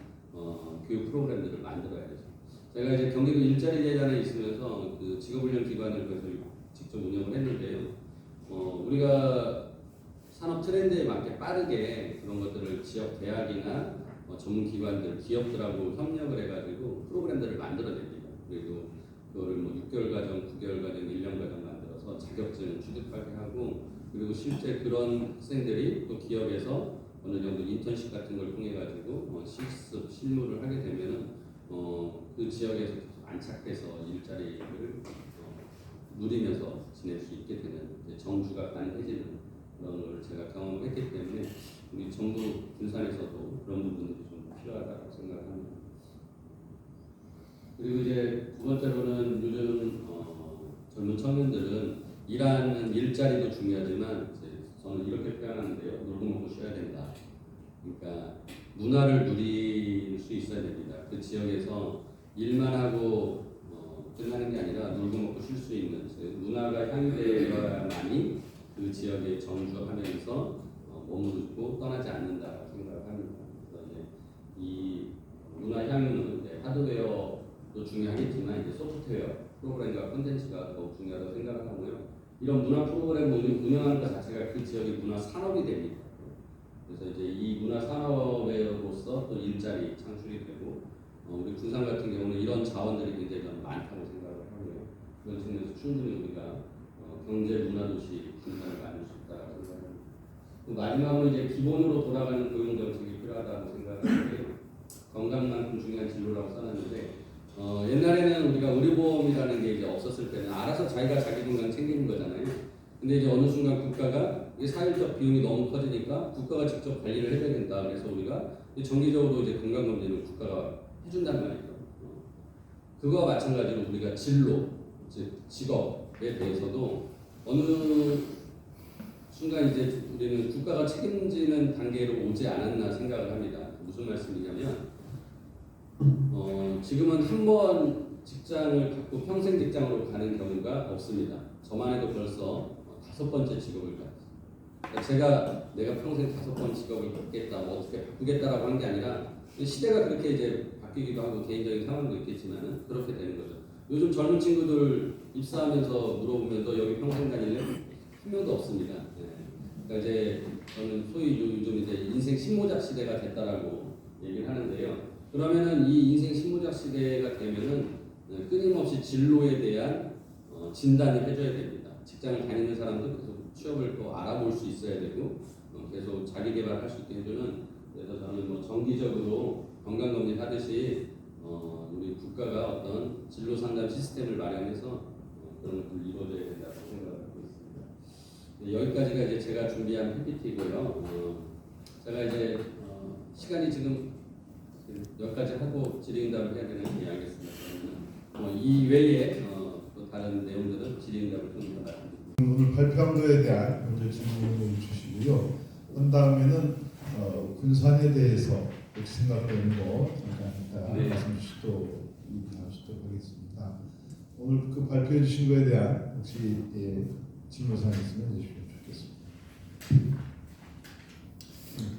교육 프로그램들을 만들어야 되죠. 제가 이제 경기도 일자리 대단에 있으면서 그 직업훈련 기관을 그래서 직접 운영을 했는데요. 우리가 산업 트렌드에 맞게 빠르게 그런 것들을 지역 대학이나 전문 기관들, 기업들하고 협력을 해가지고 프로그램들을 만들어냅니다. 그리고 그거를 뭐 6개월 과정, 9개월 과정, 1년 과정 만들어서 자격증을 취득하게 하고 그리고 실제 그런 학생들이 또 기업에서 어느 정도 인턴십 같은 걸 통해 가지고 실습, 실무를 하게 되면은 그 지역에서 계속 안착해서 일자리를 누리면서 지낼 수 있게 되는 정주가 가능해지는 그런 걸 제가 경험을 했기 때문에 우리 정부 군산에서도 그런 부분들이 좀 필요하다고 생각합니다. 그리고 이제 두 번째로는 요즘 젊은 청년들은 일하는 일자리도 중요하지만 저는 이렇게 표현하는데요. 놀고 먹고 쉬어야 된다. 그러니까 문화를 누릴 수 있어야 됩니다. 그 지역에서 일만 하고 끝나는 게 아니라 놀고 먹고 쉴 수 있는 문화가 향유되어야만이 그 지역에 정주하면서 머무르고 떠나지 않는다고 생각합니다. 그래서 이제 이 문화 향유는 이제 하드웨어도 중요하겠지만 이제 소프트웨어 프로그램과 콘텐츠가 더욱 중요하다고 생각하고요. 이런 문화 프로그램을 운영하는 것 자체가 그 지역의 문화 산업이 됩니다. 그래서 이제 이 문화 산업으로서 또 일자리 창출이 되고 우리 군산 같은 경우는 이런 자원들이 굉장히 많다고 생각을 하고요. 그런 측면에서 충분히 우리가 경제 문화 도시 군산을 만들 수 있다고 생각합니다. 마지막으로 이제 기본으로 돌아가는 고용 정책이 필요하다고 생각하는데 건강만큼 중요한 진로라고 써놨는데 옛날에는 우리가 의료보험이라는 게 이제 없었을 때는 알아서 자기가 자기 건강 챙기는 거잖아요. 근데 이제 어느 순간 국가가 사회적 비용이 너무 커지니까 국가가 직접 관리를 해야 된다. 그래서 우리가 정기적으로 이제 건강검진을 국가가 해준단 말이죠. 그거와 마찬가지로 우리가 진로, 즉 직업에 대해서도 어느 순간 이제 우리는 국가가 책임지는 단계로 오지 않았나 생각을 합니다. 무슨 말씀이냐면 지금은 한 번 직장을 갖고 평생 직장으로 가는 경우가 없습니다. 저만 해도 벌써 5번째 직업을 갖습니다. 내가 평생 5번 직업을 갖겠다, 어떻게 바꾸겠다라고 한 게 아니라 시대가 그렇게 이제 바뀌기도 하고 개인적인 상황도 있겠지만은 그렇게 되는 거죠. 요즘 젊은 친구들 입사하면서 물어보면 여기 평생 다닐래? 한 명도 없습니다. 그러니까 이제 저는 소위 요즘 이제 인생 신모작 시대가 됐다라고 얘기를 하는데요. 그러면은 이 인생 신모작 시대가 되면은 끊임없이 진로에 대한 진단을 해줘야 됩니다. 직장을 다니는 사람도 계속 취업을 또 알아볼 수 있어야 되고 계속 자기 개발할 수 있게 해주는 그래서 저는 뭐 정기적으로 건강검진 하듯이 우리 국가가 어떤 진로 상담 시스템을 마련해서 그런 것들 이루어져야 된다고 생각하고 있습니다. 여기까지가 이제 제가 준비한 PPT고요. 제가 이제 시간이 지금 여기까지 하고 질의응답을 해야 되는지 알겠습니다. 이 외에 또 다른 내용들은 질의응답을 통해서 말씀드립니다. 오늘 발표한 거에 대한 먼저 질문을 주시고요. 그 다음에는 군산에 대해서 혹시 생각되는 거 잠깐 네. 말씀 주시도록 하겠습니다. 오늘 그 발표해 주신 거에 대한 혹시 질문사항 있으면 해주시면 좋겠습니다.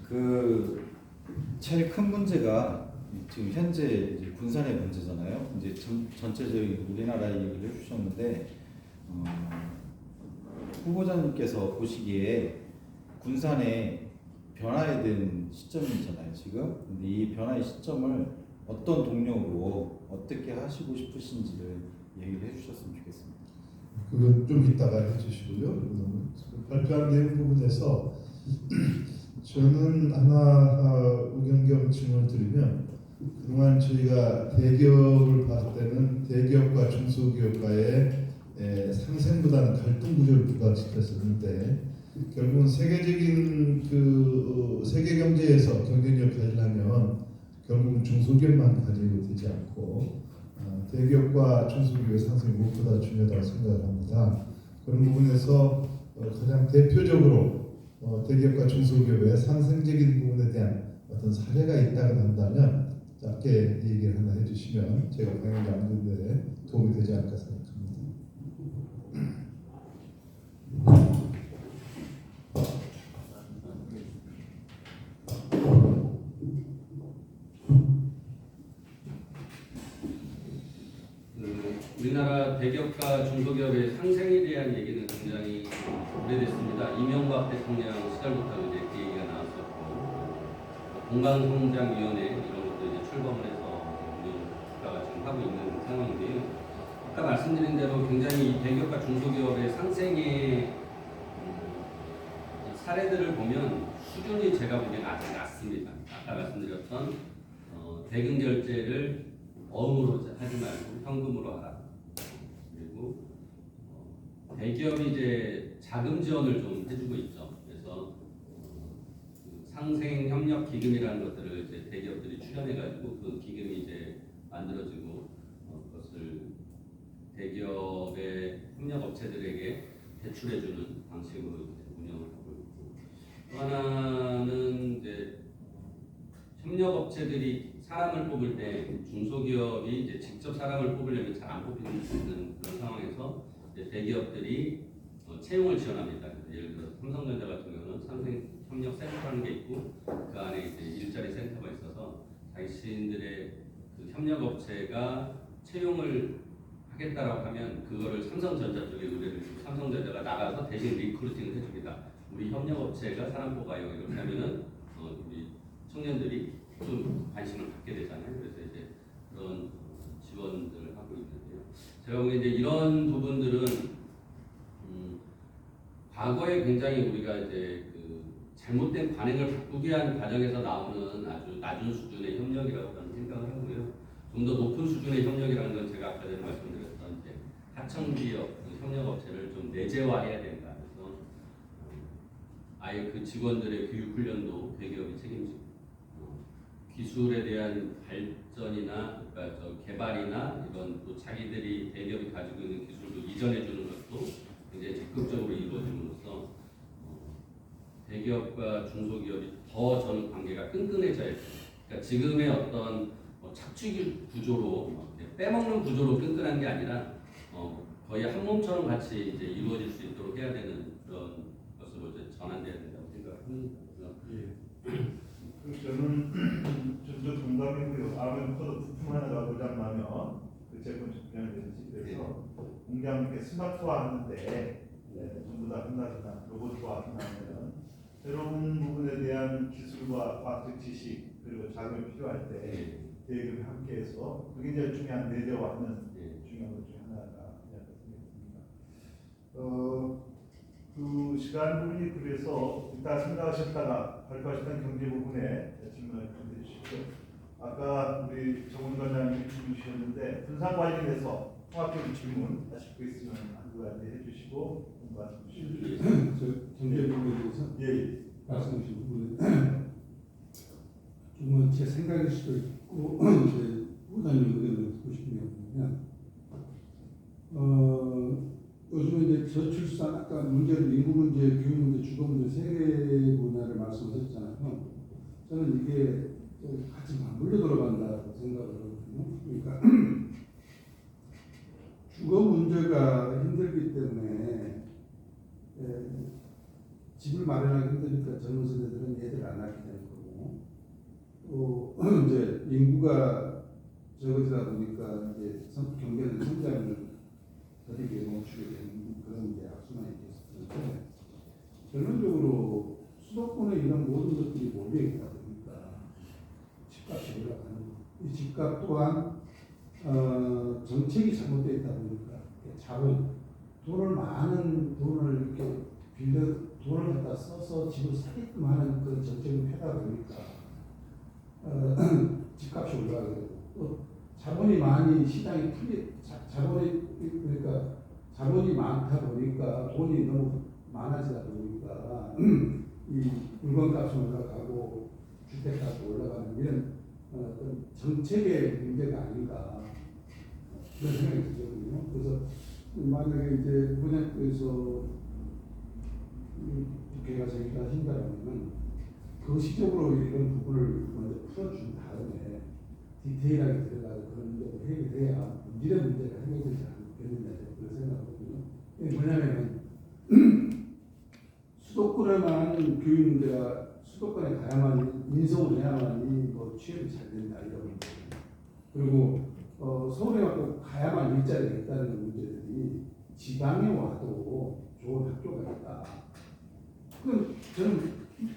그 제일 큰 문제가 지금 현재 이제 군산의 문제잖아요. 이제 전체적인 우리나라 얘기를 해주셨는데 후보자님께서 보시기에 군산에 변화해야 되는 시점이잖아요 지금. 근데 이 변화의 시점을 어떤 동력으로 어떻게 하시고 싶으신지를 얘기를 해주셨으면 좋겠습니다. 그건 좀 이따가 해주시고요. 발표한 내용 부분에서 저는 하나 의견 겸 질문을 드리면, 그동안 저희가 대기업을 봤을 때는 대기업과 중소기업과의 상생보다는 갈등 구조를 부각시켰었는데, 결국은 세계적인 세계 경제에서 경쟁력을 가지려면 결국은 중소기업만 가지고 되지 않고 대기업과 중소기업의 상승이 무엇보다 중요하다고 생각을 합니다. 그런 부분에서 가장 대표적으로 대기업과 중소기업의 상생적인 부분에 대한 어떤 사례가 있다고 한다면 짧게 얘기를 하나 해주시면 제가 방향 잡는 데 도움이 되지 않을까 생각합니다. 우리나라 대기업과 중소기업의 상생에 대한 얘기는 굉장히 오래됐습니다. 이명박 대통령 시절부터 이제 그 얘기가 나왔었고, 공간성장위원회 이런 것도 이제 출범을 해서 국가가 지금 하고 있는 상황인데요. 아까 말씀드린 대로 굉장히 이 대기업과 중소기업의 상생의 사례들을 보면 수준이 제가 보기엔 아직 낮습니다. 아까 말씀드렸던 대금 결제를 어음으로 하지 말고 현금으로 하라. 그리고 대기업이 이제 자금 지원을 좀 해주고 있죠. 그래서 상생 협력 기금이라는 것들을 이제 대기업들이 출연해가지고 그 기금이 이제 만들어지고 그것을 대기업의 협력 업체들에게 대출해주는 방식으로 이제 운영을 하고 있고, 또 하나는 이제 협력 업체들이 사람을 뽑을 때 중소기업이 이제 직접 사람을 뽑으려면 잘 안 뽑히는 그런 상황에서 이제 대기업들이 채용을 지원합니다. 예를 들어 삼성전자 같은 경우는 상생 협력 센터라는 게 있고 그 안에 이제 일자리 센터가 있어서 자신들의 그 협력 업체가 채용을 하겠다라고 하면 그거를 삼성전자 쪽에 의뢰를 주고 삼성전자가 나가서 대신 리크루팅을 해줍니다. 우리 협력 업체가 사람 뽑아요. 이렇게 하면은 우리 청년들이 좀 관심을 갖게 되잖아요. 그래서 이제 그런 지원들을 하고 있는데요. 제가 보기엔 이제 이런 부분들은 과거에 굉장히 우리가 이제 그 잘못된 관행을 바꾸기 위한 과정에서 나오는 아주 낮은 수준의 협력이라고 저는 생각을 하고요. 좀 더 높은 수준의 협력이라는 건 제가 아까 전에 말씀드렸던 이제 하청기업 협력업체를 좀 내재화해야 된다. 그래서 아예 그 직원들의 교육 훈련도 대기업이 책임지고 기술에 대한 발전이나 그러니까 개발이나 이런 또 자기들이 대기업이 가지고 있는 기술도 이전해 주는 것도 굉장히 적극적으로 이루어짐으로써 대기업과 중소기업이 더 저는 관계가 끈끈해져야 돼요. 그러니까 지금의 어떤 착취 구조로 빼먹는 구조로 끈끈한 게 아니라 거의 한 몸처럼 같이 이제 이루어질 수 있도록 해야 되는 그런 것으로 이제 전환돼야 된다고 생각합니다. 저는 전적 동감이고요. 아무래도 코드 부품 하나가 고장나면 그 제품 적용이 되지. 그래서 공장 이렇게 스마트화하는데 전부 다 끝나거나 로봇화 끝나면 새로운 부분에 대한 기술과 과학적 지식 그리고 자금이 필요할 때 대기업이 함께해서 그게 제일 중요한 내재화하는 중요한 것 중에 하나가 생각합니다. 그 시간 부분이 그래서 이따 생각하셨다가 발표하셨던 경제 부분에 질문을 좀 해주십시오. 아까 우리 정원 관장님이 질문 주셨는데 분산 관련해서 통합적인 질문 하실 거 있으면 안부한테 해주시고 말씀 주시죠. 저 경제 부분에 대해서 예. 말씀해 주신 부분은 좀은 제 생각일 수도 있고 제 부장님 의견을 듣고 싶은 게 뭐냐면 요즘에 이제 저출산 아까 문제는 인구 문제, 교육 문제, 주거 문제 세 개 분야를 말씀하셨잖아요. 저는 이게 같이 맞물려 들어간다고 생각을 하거든요. 그러니까 주거 문제가 힘들기 때문에 집을 마련하기 힘드니까 젊은 세대들은 애들 안 낳게 되는 거고, 또 이제 인구가 적어지다 보니까 이제 경제는 성장을 더디게 멈추게 되는 그런 이제 악순환이 있었는데, 결론적으로 수도권에 이런 모든 것들이 몰려 있다 보니까 집값이 올라가는 이 집값 또한 정책이 잘못되어 있다 보니까 자본 돈을 많은 돈을 이렇게 빌려 돈을 갖다 써서 집을 사게끔 하는 그런 정책을 펴다 보니까 집값이 올라가게 되고, 또 자본이 많이 시장이 그러니까 자본이 많다 보니까 돈이 너무 많아지다 보니까 이 물건값이 올라가고 주택값이 올라가는 이런 어떤 정책의 문제가 아닌가 그런 생각이 들거든요. 그래서 만약에 이제 분양구에서 국회가 제기를 하신다면 거시적으로 이런 부분을 먼저 풀어준 다음에 디테일하게 들어가서 그런 문제를 해결해야 문제의 문제가 해결되지 않겠느냐 그런 생각하거든요. 이게 뭐냐면 수도권에만 교육 문제가 수도권에 가야만 인성을 해야만이 뭐 취업이 잘 된다 이런 문제. 그리고 서울에 꼭 가야만 일자리가 있다는 문제들이 지방에 와도 좋은 학교가 있다. 그 저는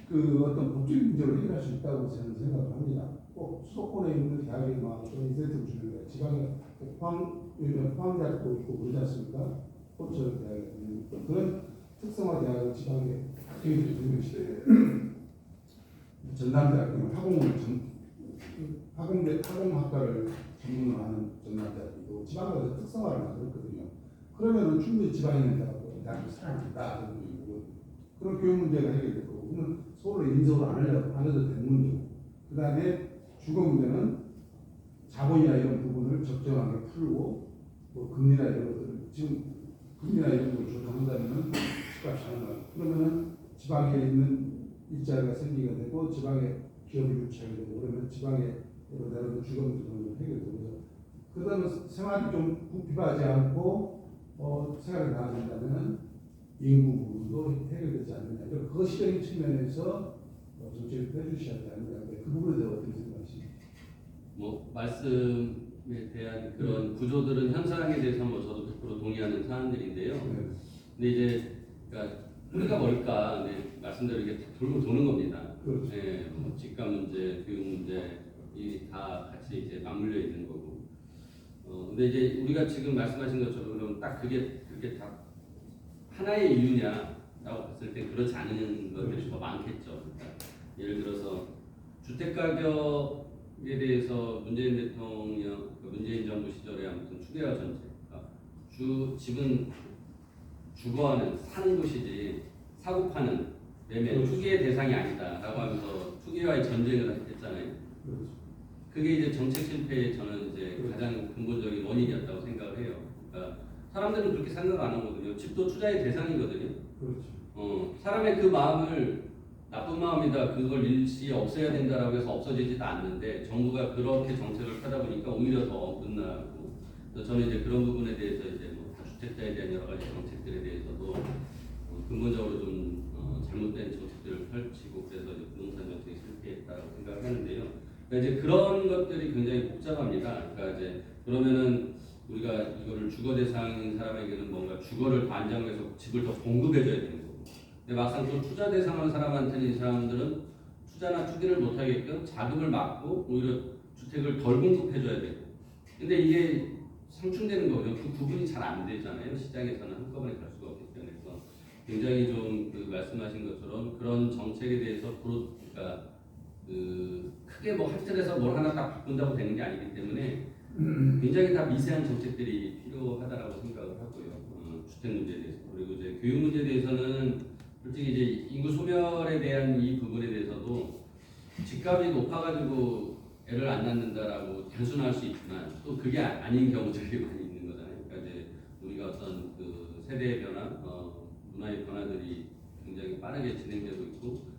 그 어떤 법적인 문제를 해결할 수 있다고 저는 생각을 합니다. 꼭 수도권에 있는 대학에 막 그런 인센티브 주는 거예요. 지방에 포항대학도 있고 그러지 않습니까? 포천 대학에 있는 그런 특성화 대학을 지방에 학교들이 주는 시대에 전남대학교는 화공학과를 전문으로 하는 전남대학이고 지방에서 특성화를 만들었거든요. 그러면은 충분히 지방에 있는 대학을 사랑한다 그런 교육 문제가 해결되고, 그러면 서울에 인서울 안 해도 되는 문제고, 그 다음에 주거 문제는 자본이나 이런 부분을 적정하게 풀고, 뭐 금리나 이런 것들을 지금 금리나 이런 걸 조정한다면 집값이 안 나요. 그러면은 지방에 있는 일자리가 생기게 되고, 지방에 기업이 유치하게 되고, 그러면 지방에 내려오는 주거 문제도 해결되고, 그 다음에 생활이 좀 비하지 않고 생활이 나아진다면 인구 부분도 해결되지 않느냐. 거시적인 측면에서 정책을 펴주셔야 되지 않느냐. 그 부분에 대해서 어떻게 생각하십니까? 뭐 말씀에 대한 그런 구조들은 현상에 대해서 뭐 저도 100% 동의하는 사안들인데요. 네. 근데 이제 그러니까 우리가 뭘까 말씀대로 이게 돌고 도는 겁니다. 그렇죠. 네, 뭐 집값 문제, 교육 문제 이 다 같이 이제 맞물려 있는 거고. 근데 이제 우리가 지금 말씀하신 것처럼 그럼 딱 그게 다 하나의 이유냐라고 봤을 때 그렇지 않은 것들이 더 많겠죠. 그러니까 예를 들어서 주택 가격에 대해서 문재인 대통령, 문재인 정부 시절에 아무튼 추계화 정책, 그러니까 집은 주거하는 사는 곳이지 사고 파는 매매 투기의 대상이 아니다라고 하면서 투기와의 전쟁을 했잖아요. 그게 이제 정책 실패의 저는 이제 가장 근본적인 원인이었다고 생각을 해요. 그러니까 사람들은 그렇게 생각 안 하거든요. 집도 투자의 대상이거든요. 그렇죠. 사람의 그 마음을 나쁜 마음이다, 그걸 일시에 없애야 된다라고 해서 없어지지도 않는데 정부가 그렇게 정책을 펴다 보니까 오히려 더 끝나고, 그래서 저는 이제 그런 부분에 대해서 이제 뭐 다주택자에 대한 여러 가지 정책들에 대해서도 근본적으로 좀 잘못된 정책들을 펼치고 그래서 이제 부동산 정책이 실패했다고 생각을 하는데요. 그러니까 이제 그런 것들이 굉장히 복잡합니다. 그러니까 이제 그러면은 우리가 이거를 주거 대상인 사람에게는 뭔가 주거를 더 안정해서 집을 더 공급해줘야 되는 거고, 근데 막상 또 투자 대상한 사람한테는 이 사람들은 투자나 투기를 못하게끔 자금을 막고 오히려 주택을 덜 공급해줘야 되고, 근데 이게 상충되는 거거든요. 그 구분이 잘 안 되잖아요. 시장에서는 한꺼번에 갈 수가 없기 때문에. 그래서 굉장히 좀 그 말씀하신 것처럼 그런 정책에 대해서 그러니까 그 크게 뭐 하트에서 뭘 하나 딱 바꾼다고 되는 게 아니기 때문에 굉장히 다 미세한 정책들이 필요하다라고 생각을 하고요. 주택 문제에 대해서 그리고 이제 교육 문제에 대해서는 솔직히 이제 인구 소멸에 대한 이 부분에 대해서도 집값이 높아가지고 애를 안 낳는다라고 단순할 수 있지만 또 그게 아닌 경우들이 많이 있는 거잖아요. 그러니까 이제 우리가 어떤 그 세대의 변화, 문화의 변화들이 굉장히 빠르게 진행되고 있고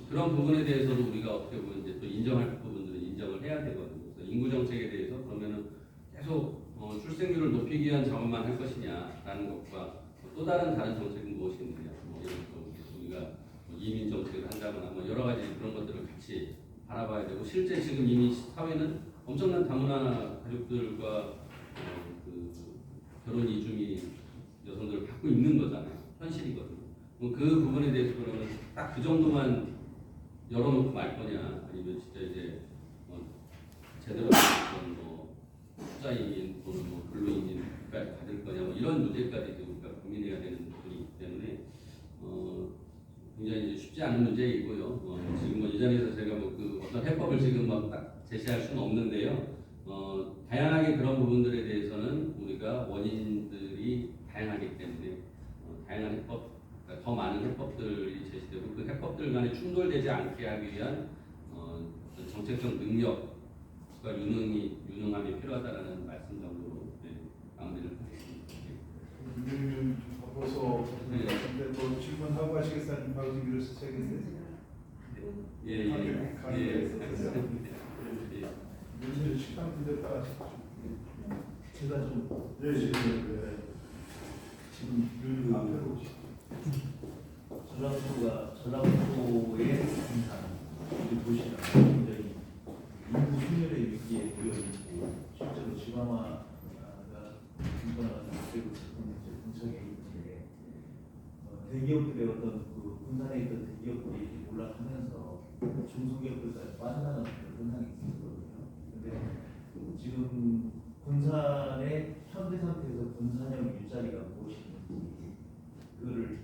그런 부분에 대해서도 우리가 어떻게 보면 이제 또 인정할 부분들은 인정을 해야 되거든요. 그래서 인구 정책에 대해서 그러면은 계속 출생률을 높이기 위한 작업만 할 것이냐라는 것과 또 다른 정책은 무엇이냐, 뭐 이런 거 우리가 뭐 이민 정책을 한다거나 뭐 여러 가지 그런 것들을 같이 바라봐야 되고 실제 지금 이미 사회는 엄청난 다문화 가족들과 그 결혼 이주민 여성들을 갖고 있는 거잖아요. 현실이거든요. 그 부분에 대해서 그러면 딱 그 정도만 열어놓고 말 거냐, 아니면 진짜 이제 제대로 어떤 뭐 투자 이민 또는 뭐 근로 이민까지 받을 거냐, 뭐 이런 문제까지 우리가 고민해야 되는 부분이 있기 때문에 굉장히 이제 쉽지 않은 문제이고요. 지금 뭐 이 자리에서 제가 뭐 그 어떤 해법을 지금 막 딱 제시할 수는 없는데요. 다양하게 그런 부분들에 대해서는 우리가 원인들이 다양하기 때문에 다양한 해법, 그러니까 더 많은 해법들이 제시되고 그 해법들 간에 충돌되지 않게 하기 위한 어떤 정책적 능력과 유능함이 필요하다라는 말씀 정도로 마무리를 하겠습니다. 좀 바꿔서 근데 뭐 질문하고 하시겠다는 바로 준비를 시작했는데 문제를 식당 분들 따라하시죠. 제가 좀 지금 그 앞으로 오시죠. 전라북도의 군산 이 도시가 굉장히 인구 소멸의 위기에 놓여 있고 실제로 지방화가 분산화가 되고 있는 분석이 있는데 대기업들의 어떤 그 군산에 있던 대기업들이 올라가면서 중소기업들까지 빠져나가는 그런 현상이 있었거든요. 근데 지금 군산의 현대 상태에서 군산형 일자리가 무엇인지 그거를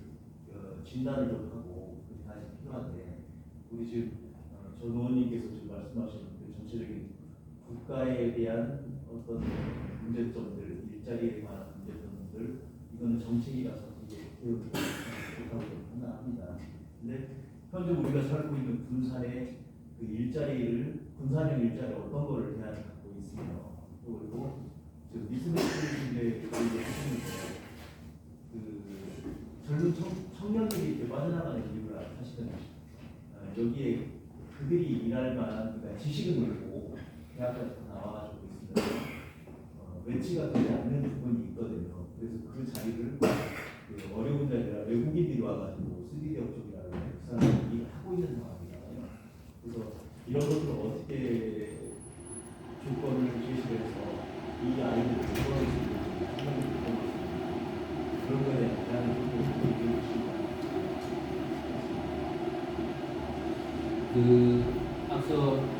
진단을 좀 하고 다시 필요한데 우리 지금 전 의원님께서 지금 말씀하신 그 전체적인 국가에 대한 어떤 문제점들, 일자리에 관한 문제점들 이거는 정책이라서 이게 좋다고 생각합니다. 근데 현재 우리가 살고 있는 군산의 그 일자리를 군산형 일자리 어떤 거를 대안을 갖고 있으며 또 그리고 지금 미스매치인데 하시면서 그 젊은 청년들이 이렇게 빠져나가는 이유를 사실은 여기에 그들이 일할 만한 그러니까 지식은 늘고 대학까지 나와가지고 있으면 매치가 되지 않는 부분이 있거든요. 그래서 그 자리를 그 어려운 자리라 외국인들이 와가지고 3D 업종이라는 그 사람들이 일을 하고 있는 상황이잖아요. 그래서 이런 것들을 어떻게 조건을 제시해서 이 아이들을 조건을 그런 거에 대한 얘기해 주시면 그 앞서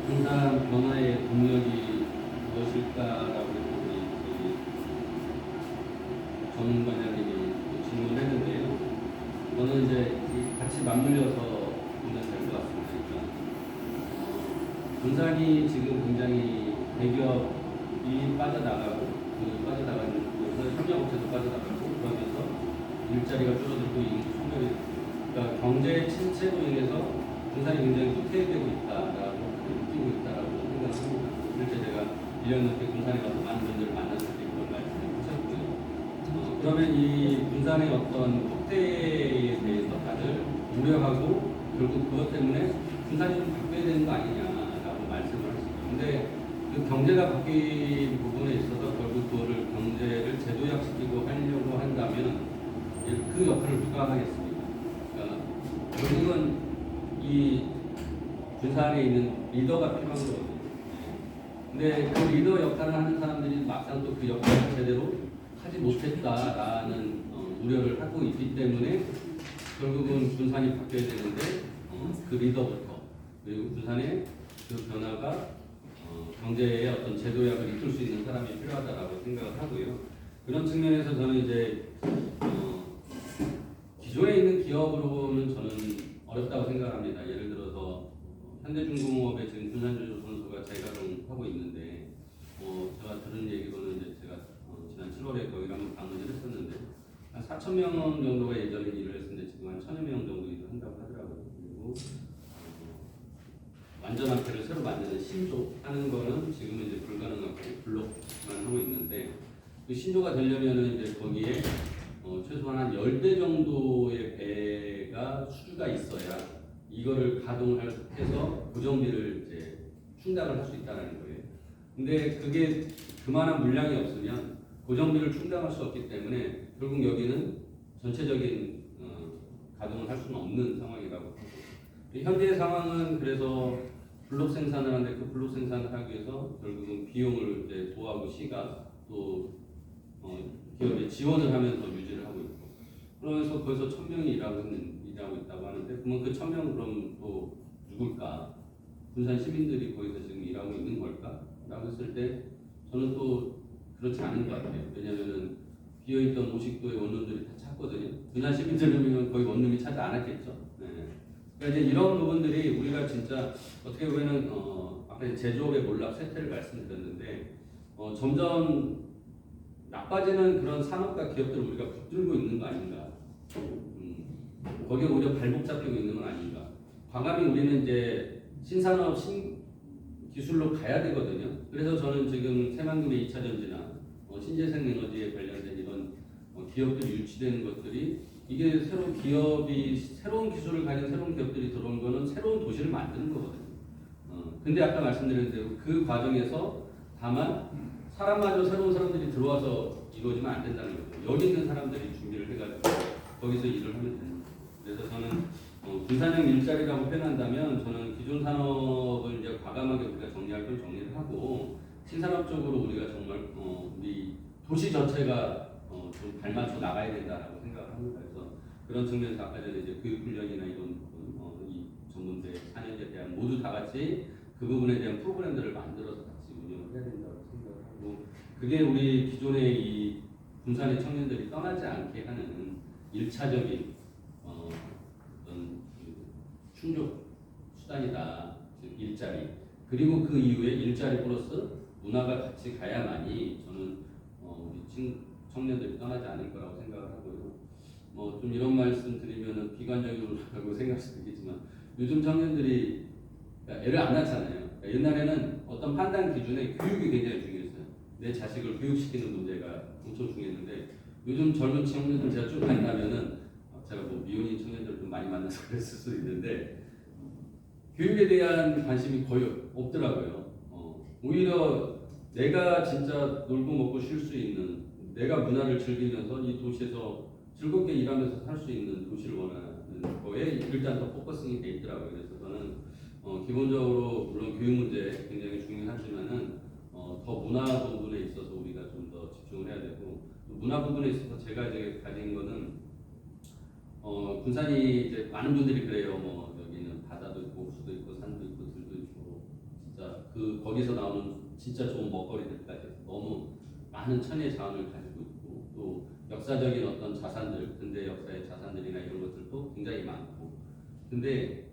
군산 변화의 동력이 무엇일까라고 우리 전문관장님이 질문을 했는데요. 저는 이제 같이 맞물려서 보면 될 것 같습니다. 그러니까 군산이 지금 굉장히 대기업이 빠져나가고 그 빠져나가는 곳에서 협력업체도 빠져나가고 그러면서 일자리가 줄어들고 인구 소멸이 그러니까 경제 침체로 인해서 군산이 굉장히 후퇴되고 있다라고 느끼고 있다라고 생각합니다. 실제 제가 1년 넘게 군산에 가서 많은 분들을 만났을 때 그런 말씀을 하셨고요. 그러면 이 군산의 어떤 후퇴에 대해서 다들 우려하고 결국 그것 때문에 군산이 좀 바뀌어야 되는 거 아니냐라고 말씀을 하시죠. 근데 그 경제가 바뀐 부분에 있어서 결국 그거를 경제를 재도약시키고 하려고 한다면 그 역할을 누가 하겠습니까? 그러니까 결국은 이 군산에 있는 리더가 필요한 거거든요. 근데 그 리더 역할을 하는 사람들이 막상 또 그 역할을 제대로 하지 못했다라는 우려를 하고 있기 때문에 결국은 군산이 바뀌어야 되는데 그 리더부터 그리고 군산의 그 변화가 경제의 어떤 제도약을 이끌 수 있는 사람이 필요하다라고 생각을 하고요. 그런 측면에서 저는 이제 기존에 있는 기업으로는 저는 어렵다고 생각합니다. 예를 들어서 현대중공업의 지금 군산주조 선수가 재가동하고 있는데 제가 들은 얘기로는 이제 제가 지난 7월에 거기를 한번 방문을 했었는데 한 4,000명 정도가 예전에 일을 했었는데 지금 한 1,000여 명 정도 일을 한다고 하더라고요. 그리고 완전한 폐를 새로 만드는 신조 하는 거는 지금은 이제 불가능하고 블록만 하고 있는데 그 신조가 되려면은 이제 거기에 최소한 한 10대 정도의 배가 수주가 있어야 이거를 가동을 해서 고정비를 이제 충당을 할 수 있다는 거예요. 근데 그게 그만한 물량이 없으면 고정비를 충당할 수 없기 때문에 결국 여기는 전체적인 가동을 할 수는 없는 상황이라고 하고 현재의 상황은 그래서 블록 생산을 하는데 그 블록 생산을 하기 위해서 결국은 비용을 이제 도하고 시가 또 기업에 지원을 하면서 유지를 하고 있고 그러면서 거기서 1,000명이 일하고 있다고 하는데 그러면 그 1,000명 그럼 또 누굴까? 군산 시민들이 거기서 지금 일하고 있는 걸까? 라고 했을 때 저는 또 그렇지 않은 것 같아요. 왜냐면은 비어있던 50도의 원룸들이 다 찼거든요. 군산 시민들이면 거의 원룸이 차지 않았겠죠. 네. 그러니까 이제 이런 부분들이 우리가 진짜 어떻게 보면은 아까 제조업의 몰락 쇠퇴를 말씀드렸는데 점점 나빠지는 그런 산업과 기업들을 우리가 붙들고 있는 거 아닌가? 거기에 오히려 발목 잡히고 있는 건 아닌가? 과감히 우리는 이제 신산업 기술로 가야 되거든요. 그래서 저는 지금 새만금의 2차 전지나 신재생 에너지에 관련된 이런 기업들이 유치되는 것들이 이게 새로운 기술을 가진 새로운 기업들이 들어온 거는 새로운 도시를 만드는 거거든요. 근데 아까 말씀드린 대로 그 과정에서 다만 사람마저 새로운 사람들이 들어와서 이루어지면 안 된다는 거죠. 여기 있는 사람들이 준비를 해가지고 거기서 일을 하면 됩니다. 그래서 저는 군산형 일자리라고 표현한다면 저는 기존 산업을 이제 과감하게 우리가 정리할 걸 정리를 하고 신산업 쪽으로 우리가 정말 우리 도시 전체가 좀 발맞춰 나가야 된다라고 생각을 합니다. 그래서 그런 측면에서 아까 전에 이제 교육훈련이나 이런 이 전문대 4년제에 대한 모두 다 같이 그 부분에 대한 프로그램들을 만들어서 같이 운영을 해야 된다고 생각을 하고 그게 우리 기존의 이 군산의 청년들이 떠나지 않게 하는 1차적인 어떤 충족 수단이다. 즉 일자리. 그리고 그 이후에 일자리 플러스 문화가 같이 가야만이 저는 우리 청년들이 떠나지 않을 거라고 생각을 하고요. 좀 이런 말씀 드리면은 비관적이라고 생각할 수도 있겠지만 요즘 청년들이 애를 안 낳잖아요. 옛날에는 어떤 판단 기준에 교육이 굉장히 중요했어요. 내 자식을 교육시키는 문제가 엄청 중요했는데 요즘 젊은 청년들 제가 쭉 만나면은 제가 뭐 미혼인 청년들 좀 많이 만나서 그랬을 수도 있는데 교육에 대한 관심이 거의 없더라고요. 오히려 내가 진짜 놀고 먹고 쉴 수 있는 내가 문화를 즐기면서 이 도시에서 즐겁게 일하면서 살 수 있는 도시를 원하는 거에 일단 더 포커싱이 돼 있더라고요. 그래서 저는 기본적으로 물론 교육 문제 굉장히 중요하지만은 더 문화 부분에 있어서 우리가 좀 더 집중을 해야 되고 문화 부분에 있어서 제가 이제 가진 거는 군산이 이제 많은 분들이 그래요. 뭐 여기는 바다도 있고 옥수도 있고 산도 있고 들도 있고 진짜 그 거기서 나오는 진짜 좋은 먹거리들까지 너무 많은 천혜의 자원을 가지고 있고 또 역사적인 어떤 자산들 근대 역사의 자산들이나 이런 것들도 굉장히 많고 근데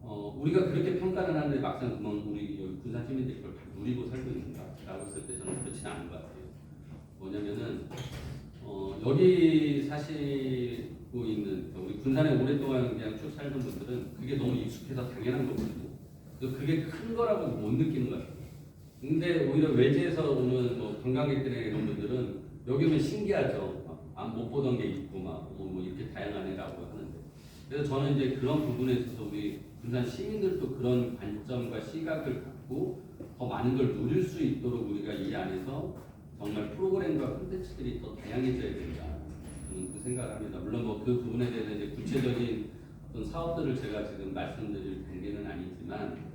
우리가 그렇게 평가를 하는데 막상 그만 우리 여기 군산 시민들이 그걸 다 누리고 살고 있는가라고 했을 때 저는 그렇지는 않은 것 같아요. 뭐냐면은 여기 사시고 있는 우리 군산에 오랫동안 그냥 쭉 살던 분들은 그게 너무 익숙해서 당연한 거거든요. 그게 큰 거라고 못 느끼는 것 같아요. 근데 오히려 외지에서 오는 뭐 관광객들이나 이런 분들은 여기 오면 신기하죠. 못 보던 게 있고 뭐 이렇게 다양하네라고 하는데 그래서 저는 이제 그런 부분에 있어서 우리 군산 시민들도 그런 관점과 시각을 갖고 더 많은 걸 누릴 수 있도록 우리가 이 안에서 정말 프로그램과 콘텐츠들이 더 다양해져야 된다. 저는 그 생각을 합니다. 물론 뭐 그 부분에 대해서 이제 구체적인 어떤 사업들을 제가 지금 말씀드릴 단계는 아니지만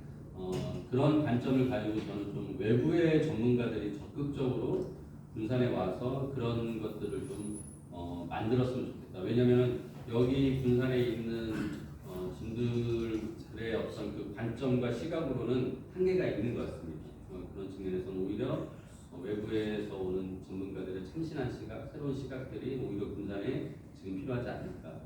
그런 관점을 가지고 저는 좀 외부의 전문가들이 적극적으로 군산에 와서 그런 것들을 좀 만들었으면 좋겠다. 왜냐하면 여기 군산에 있는 분들의 어떤 그 관점과 시각으로는 한계가 있는 것 같습니다. 그런 측면에서는 오히려 외부에서 오는 전문가들의 참신한 시각, 새로운 시각들이 오히려 군산에 지금 필요하지 않을까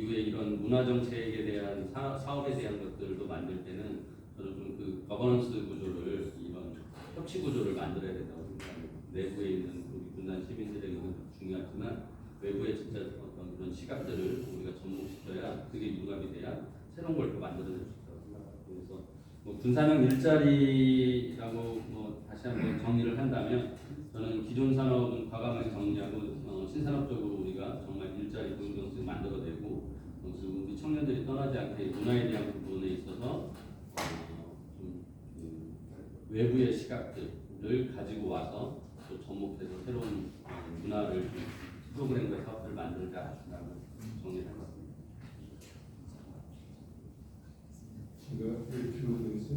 이후에 이런 문화 정책에 대한 사업에 대한 것들도 만들 때는 저는 좀 그 거버넌스 구조를 이런 협치 구조를 만들어야 된다고 생각합니다. 내부에 있는 우리 군산 시민들의 의견도 중요하지만 외부에 진짜 어떤 그런 시각들을 우리가 접목시켜야 그게 융합이 돼야 새로운 걸 또 만들어낼 수 있다고 생각합니다. 그래서 뭐 군산형 일자리라고 뭐 다시 한번 정리를 한다면 저는 기존 산업은 과감하게 정리하고 신산업적으로 우리가 정말 일자리 공정性만들어내고 그리고 우리 청년들이 떠나지 않게 문화에 대한 부분에 있어서 외부의 시각들을 가지고 와서 또 접목해서 새로운 문화를 프로그램과 사업을 만들자라고 정리를 한 것 같습니다. 제가 필요한 것은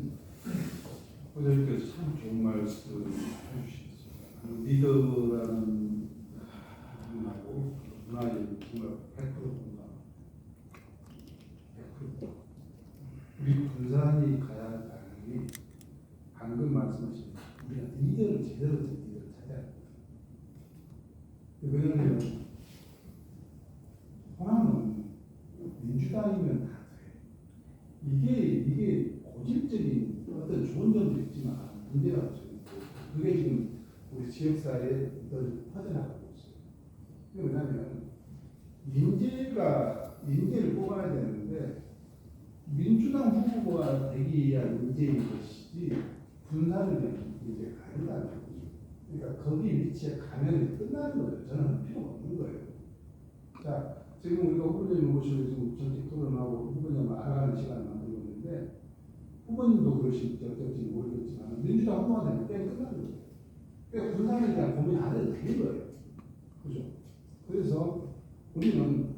호자님께서 참 좋은 말씀 해주셨습니다. 리더라는 부분하고 문화의 정말 100% 공감. 100%. 우리 군산이 가야 할 방향이 방금 말씀하신 우리가 리더를 제대로 된 리더를 찾아야 합니다. 왜냐하면 호남은 민주당이면 다 돼. 이게 고질적인 어떤 좋은 점도 있지만 문제가 좀 있고 그게 지금 우리 지역사회에 퍼져나가고 있어요. 그게 뭐냐면 인재를 뽑아야 되는데 민주당 후보가 되기 위한 인재인 것이지 분산을 위한 인재가 아니라는 거죠. 그러니까 거기 위치에 가면 끝나는 거예요. 저는 필요가 없는 거예요. 자, 지금 우리가 후보님 모시고 지금 정책 토론하고 후보님 알아가는 시간을 만들고 있는데 후보님도 그러실지 어떨지 모르겠지만 민주당 후보가 되면 게임 끝나는 거예요. 그러니까 분산에 대한 고민 안 해도 되는 거예요. 그죠? 그래서 우리는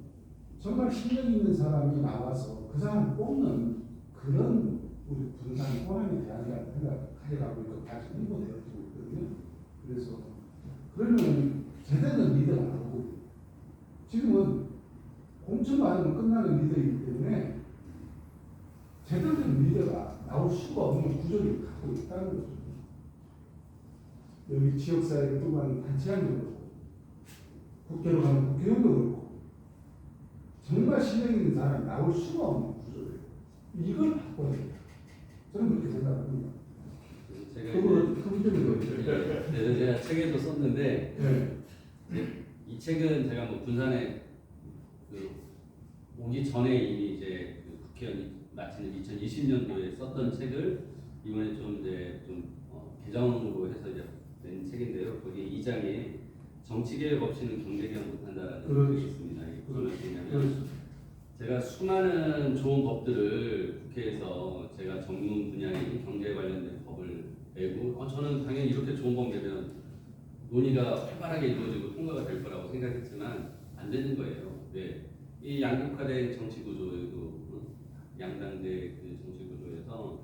정말 실력 있는 사람이 나와서 그 사람 뽑는 그런 우리 분산 호남에 대한 생각을 가져가고 있고 다시 홍보되어지고 있거든요. 그래서 그러면 제대로 된 리더가 나오고 지금은 공천 받으면 끝나는 리더이기 때문에 제대로 된 리더가 나올 수가 없는 구조를 갖고 있다는 거죠. 여기 지역사회를 통한 단체장도 그렇고 국회로 가면 국회의원도 그렇고 정말 실력 있는 사람이 나올 수가 없는 구조예요. 이걸 바꿔야 돼요. 저는 그렇게 생각합니다. 그 점이 네, 제가 책에도 썼는데 네. 이 책은 제가 뭐 군산에 그 오기 전에 이미 이제 그 국회의원이 마치는 2020년도에 썼던 책을 이번에 좀 이제 개정으로 해서 이제 낸 책인데요. 거기 2장에 정치개혁 없이는 경제개혁 못한다라는 그렇죠. 책이 있습니다. 이게 무슨 말이냐면 그렇죠. 제가 수많은 좋은 법들을 국회에서 제가 전문 분야인 경제에 관련된 법을 내고 저는 당연히 이렇게 좋은 법 내면 논의가 활발하게 이루어지고 통과가 될 거라고 생각했지만 안 되는 거예요. 왜? 이 양극화된 정치 구조에도 양당제 그 정치 구조에서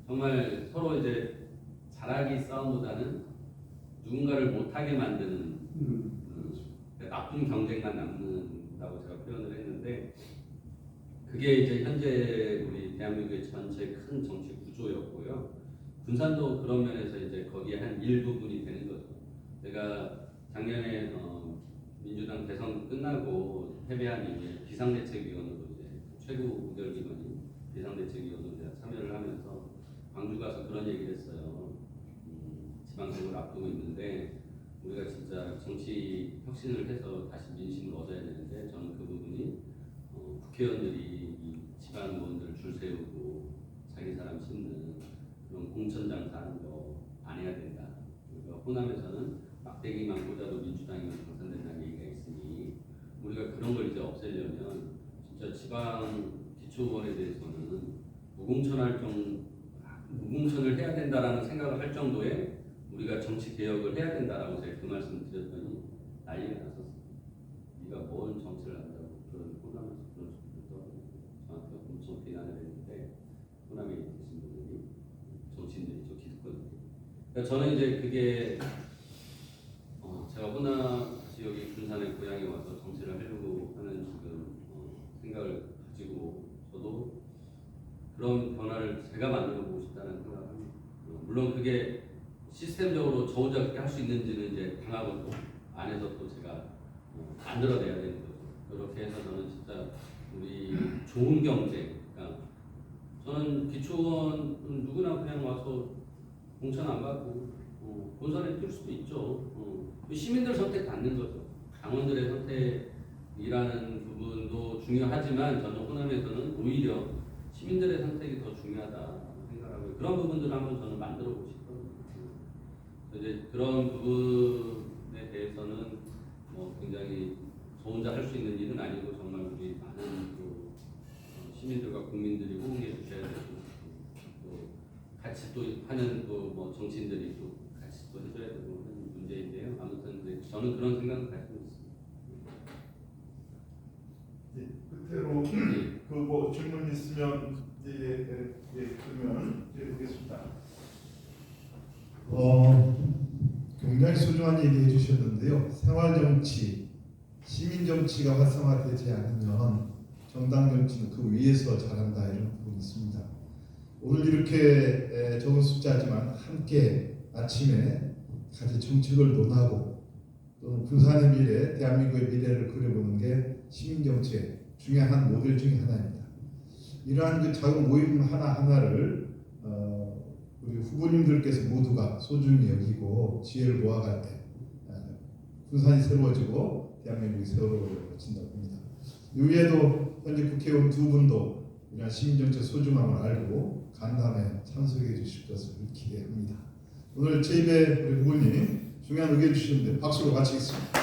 정말 서로 이제 잘하기 싸움보다는 누군가를 못하게 만드는 나쁜 경쟁만 남는다고 제가 표현을 했는데 그게 이제 현재 우리 대한민국의 전체 큰 정치 구조였고요. 군산도 그런 면에서 이제 거기에 한 일부분이 되는 거죠. 제가 작년에 민주당 대선 끝나고 패배한 이후에 비상대책위원으로 이제 최고 우결기관인 비상대책위원으로 제가 참여를 하면서 광주 가서 그런 얘기를 했어요. 지방선거를 앞두고 있는데 우리가 진짜 정치 혁신을 해서 다시 민심을 얻어야 되는데 저는 그 부분이 국회의원들이 이 지방 의원들 줄 세우고 자기 사람 심는 그런 공천장사 하는 거 안 해야 된다. 그러니까 호남에서는 막대기만 꽂아도 민주당이만 당선된다는 얘기가 있으니 우리가 그런 걸 이제 없애려면 진짜 지방 기초의원에 대해서는 무공천을 해야 된다라는 생각을 할 정도의 우리가 정치 개혁을 해야 된다라고 제가 그 말씀을 드렸더니 난리가 났었어요. 네가 뭔 정치를 한다고 그런 호남에서 그런 소리를 저한테 엄청 비난을 했는데 호남에 계신 분들이 정치인들이 기득권들이. 그러니까 저는 이제 그게 제가 호남 지역이 군산의 고향에 와서 정치를 하려고 하는 지금 생각을 가지고 저도 그런 변화를 제가 만들어보고 싶다는 생각을 합니다. 물론 그게 시스템적으로 저 혼자 그렇게 할 수 있는지는 이제 당하고 또 안에서 또 제가 만들어내야 되는 거죠. 그렇게 해서 저는 진짜 우리 좋은 경제. 그러니까 저는 기초원 누구나 그냥 와서 공천 안 받고 본선에 뛸 수도 있죠. 시민들 선택 받는 거죠. 당원들의 선택이라는 부분도 중요하지만 저는 호남에서는 오히려 시민들의 선택이 더 중요하다 생각하고요. 그런 부분들을 한번 저는 만들어 보고 싶거든요. 이제 그런 부분에 대해서는 굉장히 저 혼자 할 수 있는 일은 아니고 정말 우리 많은 시민들과 국민들이 호응해 주셔야 되고 또 같이 또 하는 정치인들이 또 같이 또 해줘야 되고 하는 문제인데요. 아무튼 저는 그런 생각을 가지고 있습니다. 끝으로 그 질문 있으면 그러면 보겠습니다. 굉장히 소중한 얘기 해주셨는데요. 생활정치, 시민정치가 활성화되지 않으면 정당 정치는 그 위에서 자란다 이런 부분이 있습니다. 오늘 이렇게 적은 숫자지만 함께 아침에 같이 정책을 논하고 또 군산의 미래, 대한민국의 미래를 그려보는 게 시민정치의 중요한 모델 중에 하나입니다. 이러한 그 작은 모임 하나하나를 우리 후보님들께서 모두가 소중히 여기고 지혜를 모아갈 때 군산이 새로워지고 대한민국이 새로워진다고 봅니다. 이외에도 현재 국회의원 두 분도 이러한 시민정치의 소중함을 알고 간담회 참석해 주실 것을 기대합니다. 오늘 제 입에 우리 후보님 중요한 의견 주셨는데 박수로 마치겠습니다.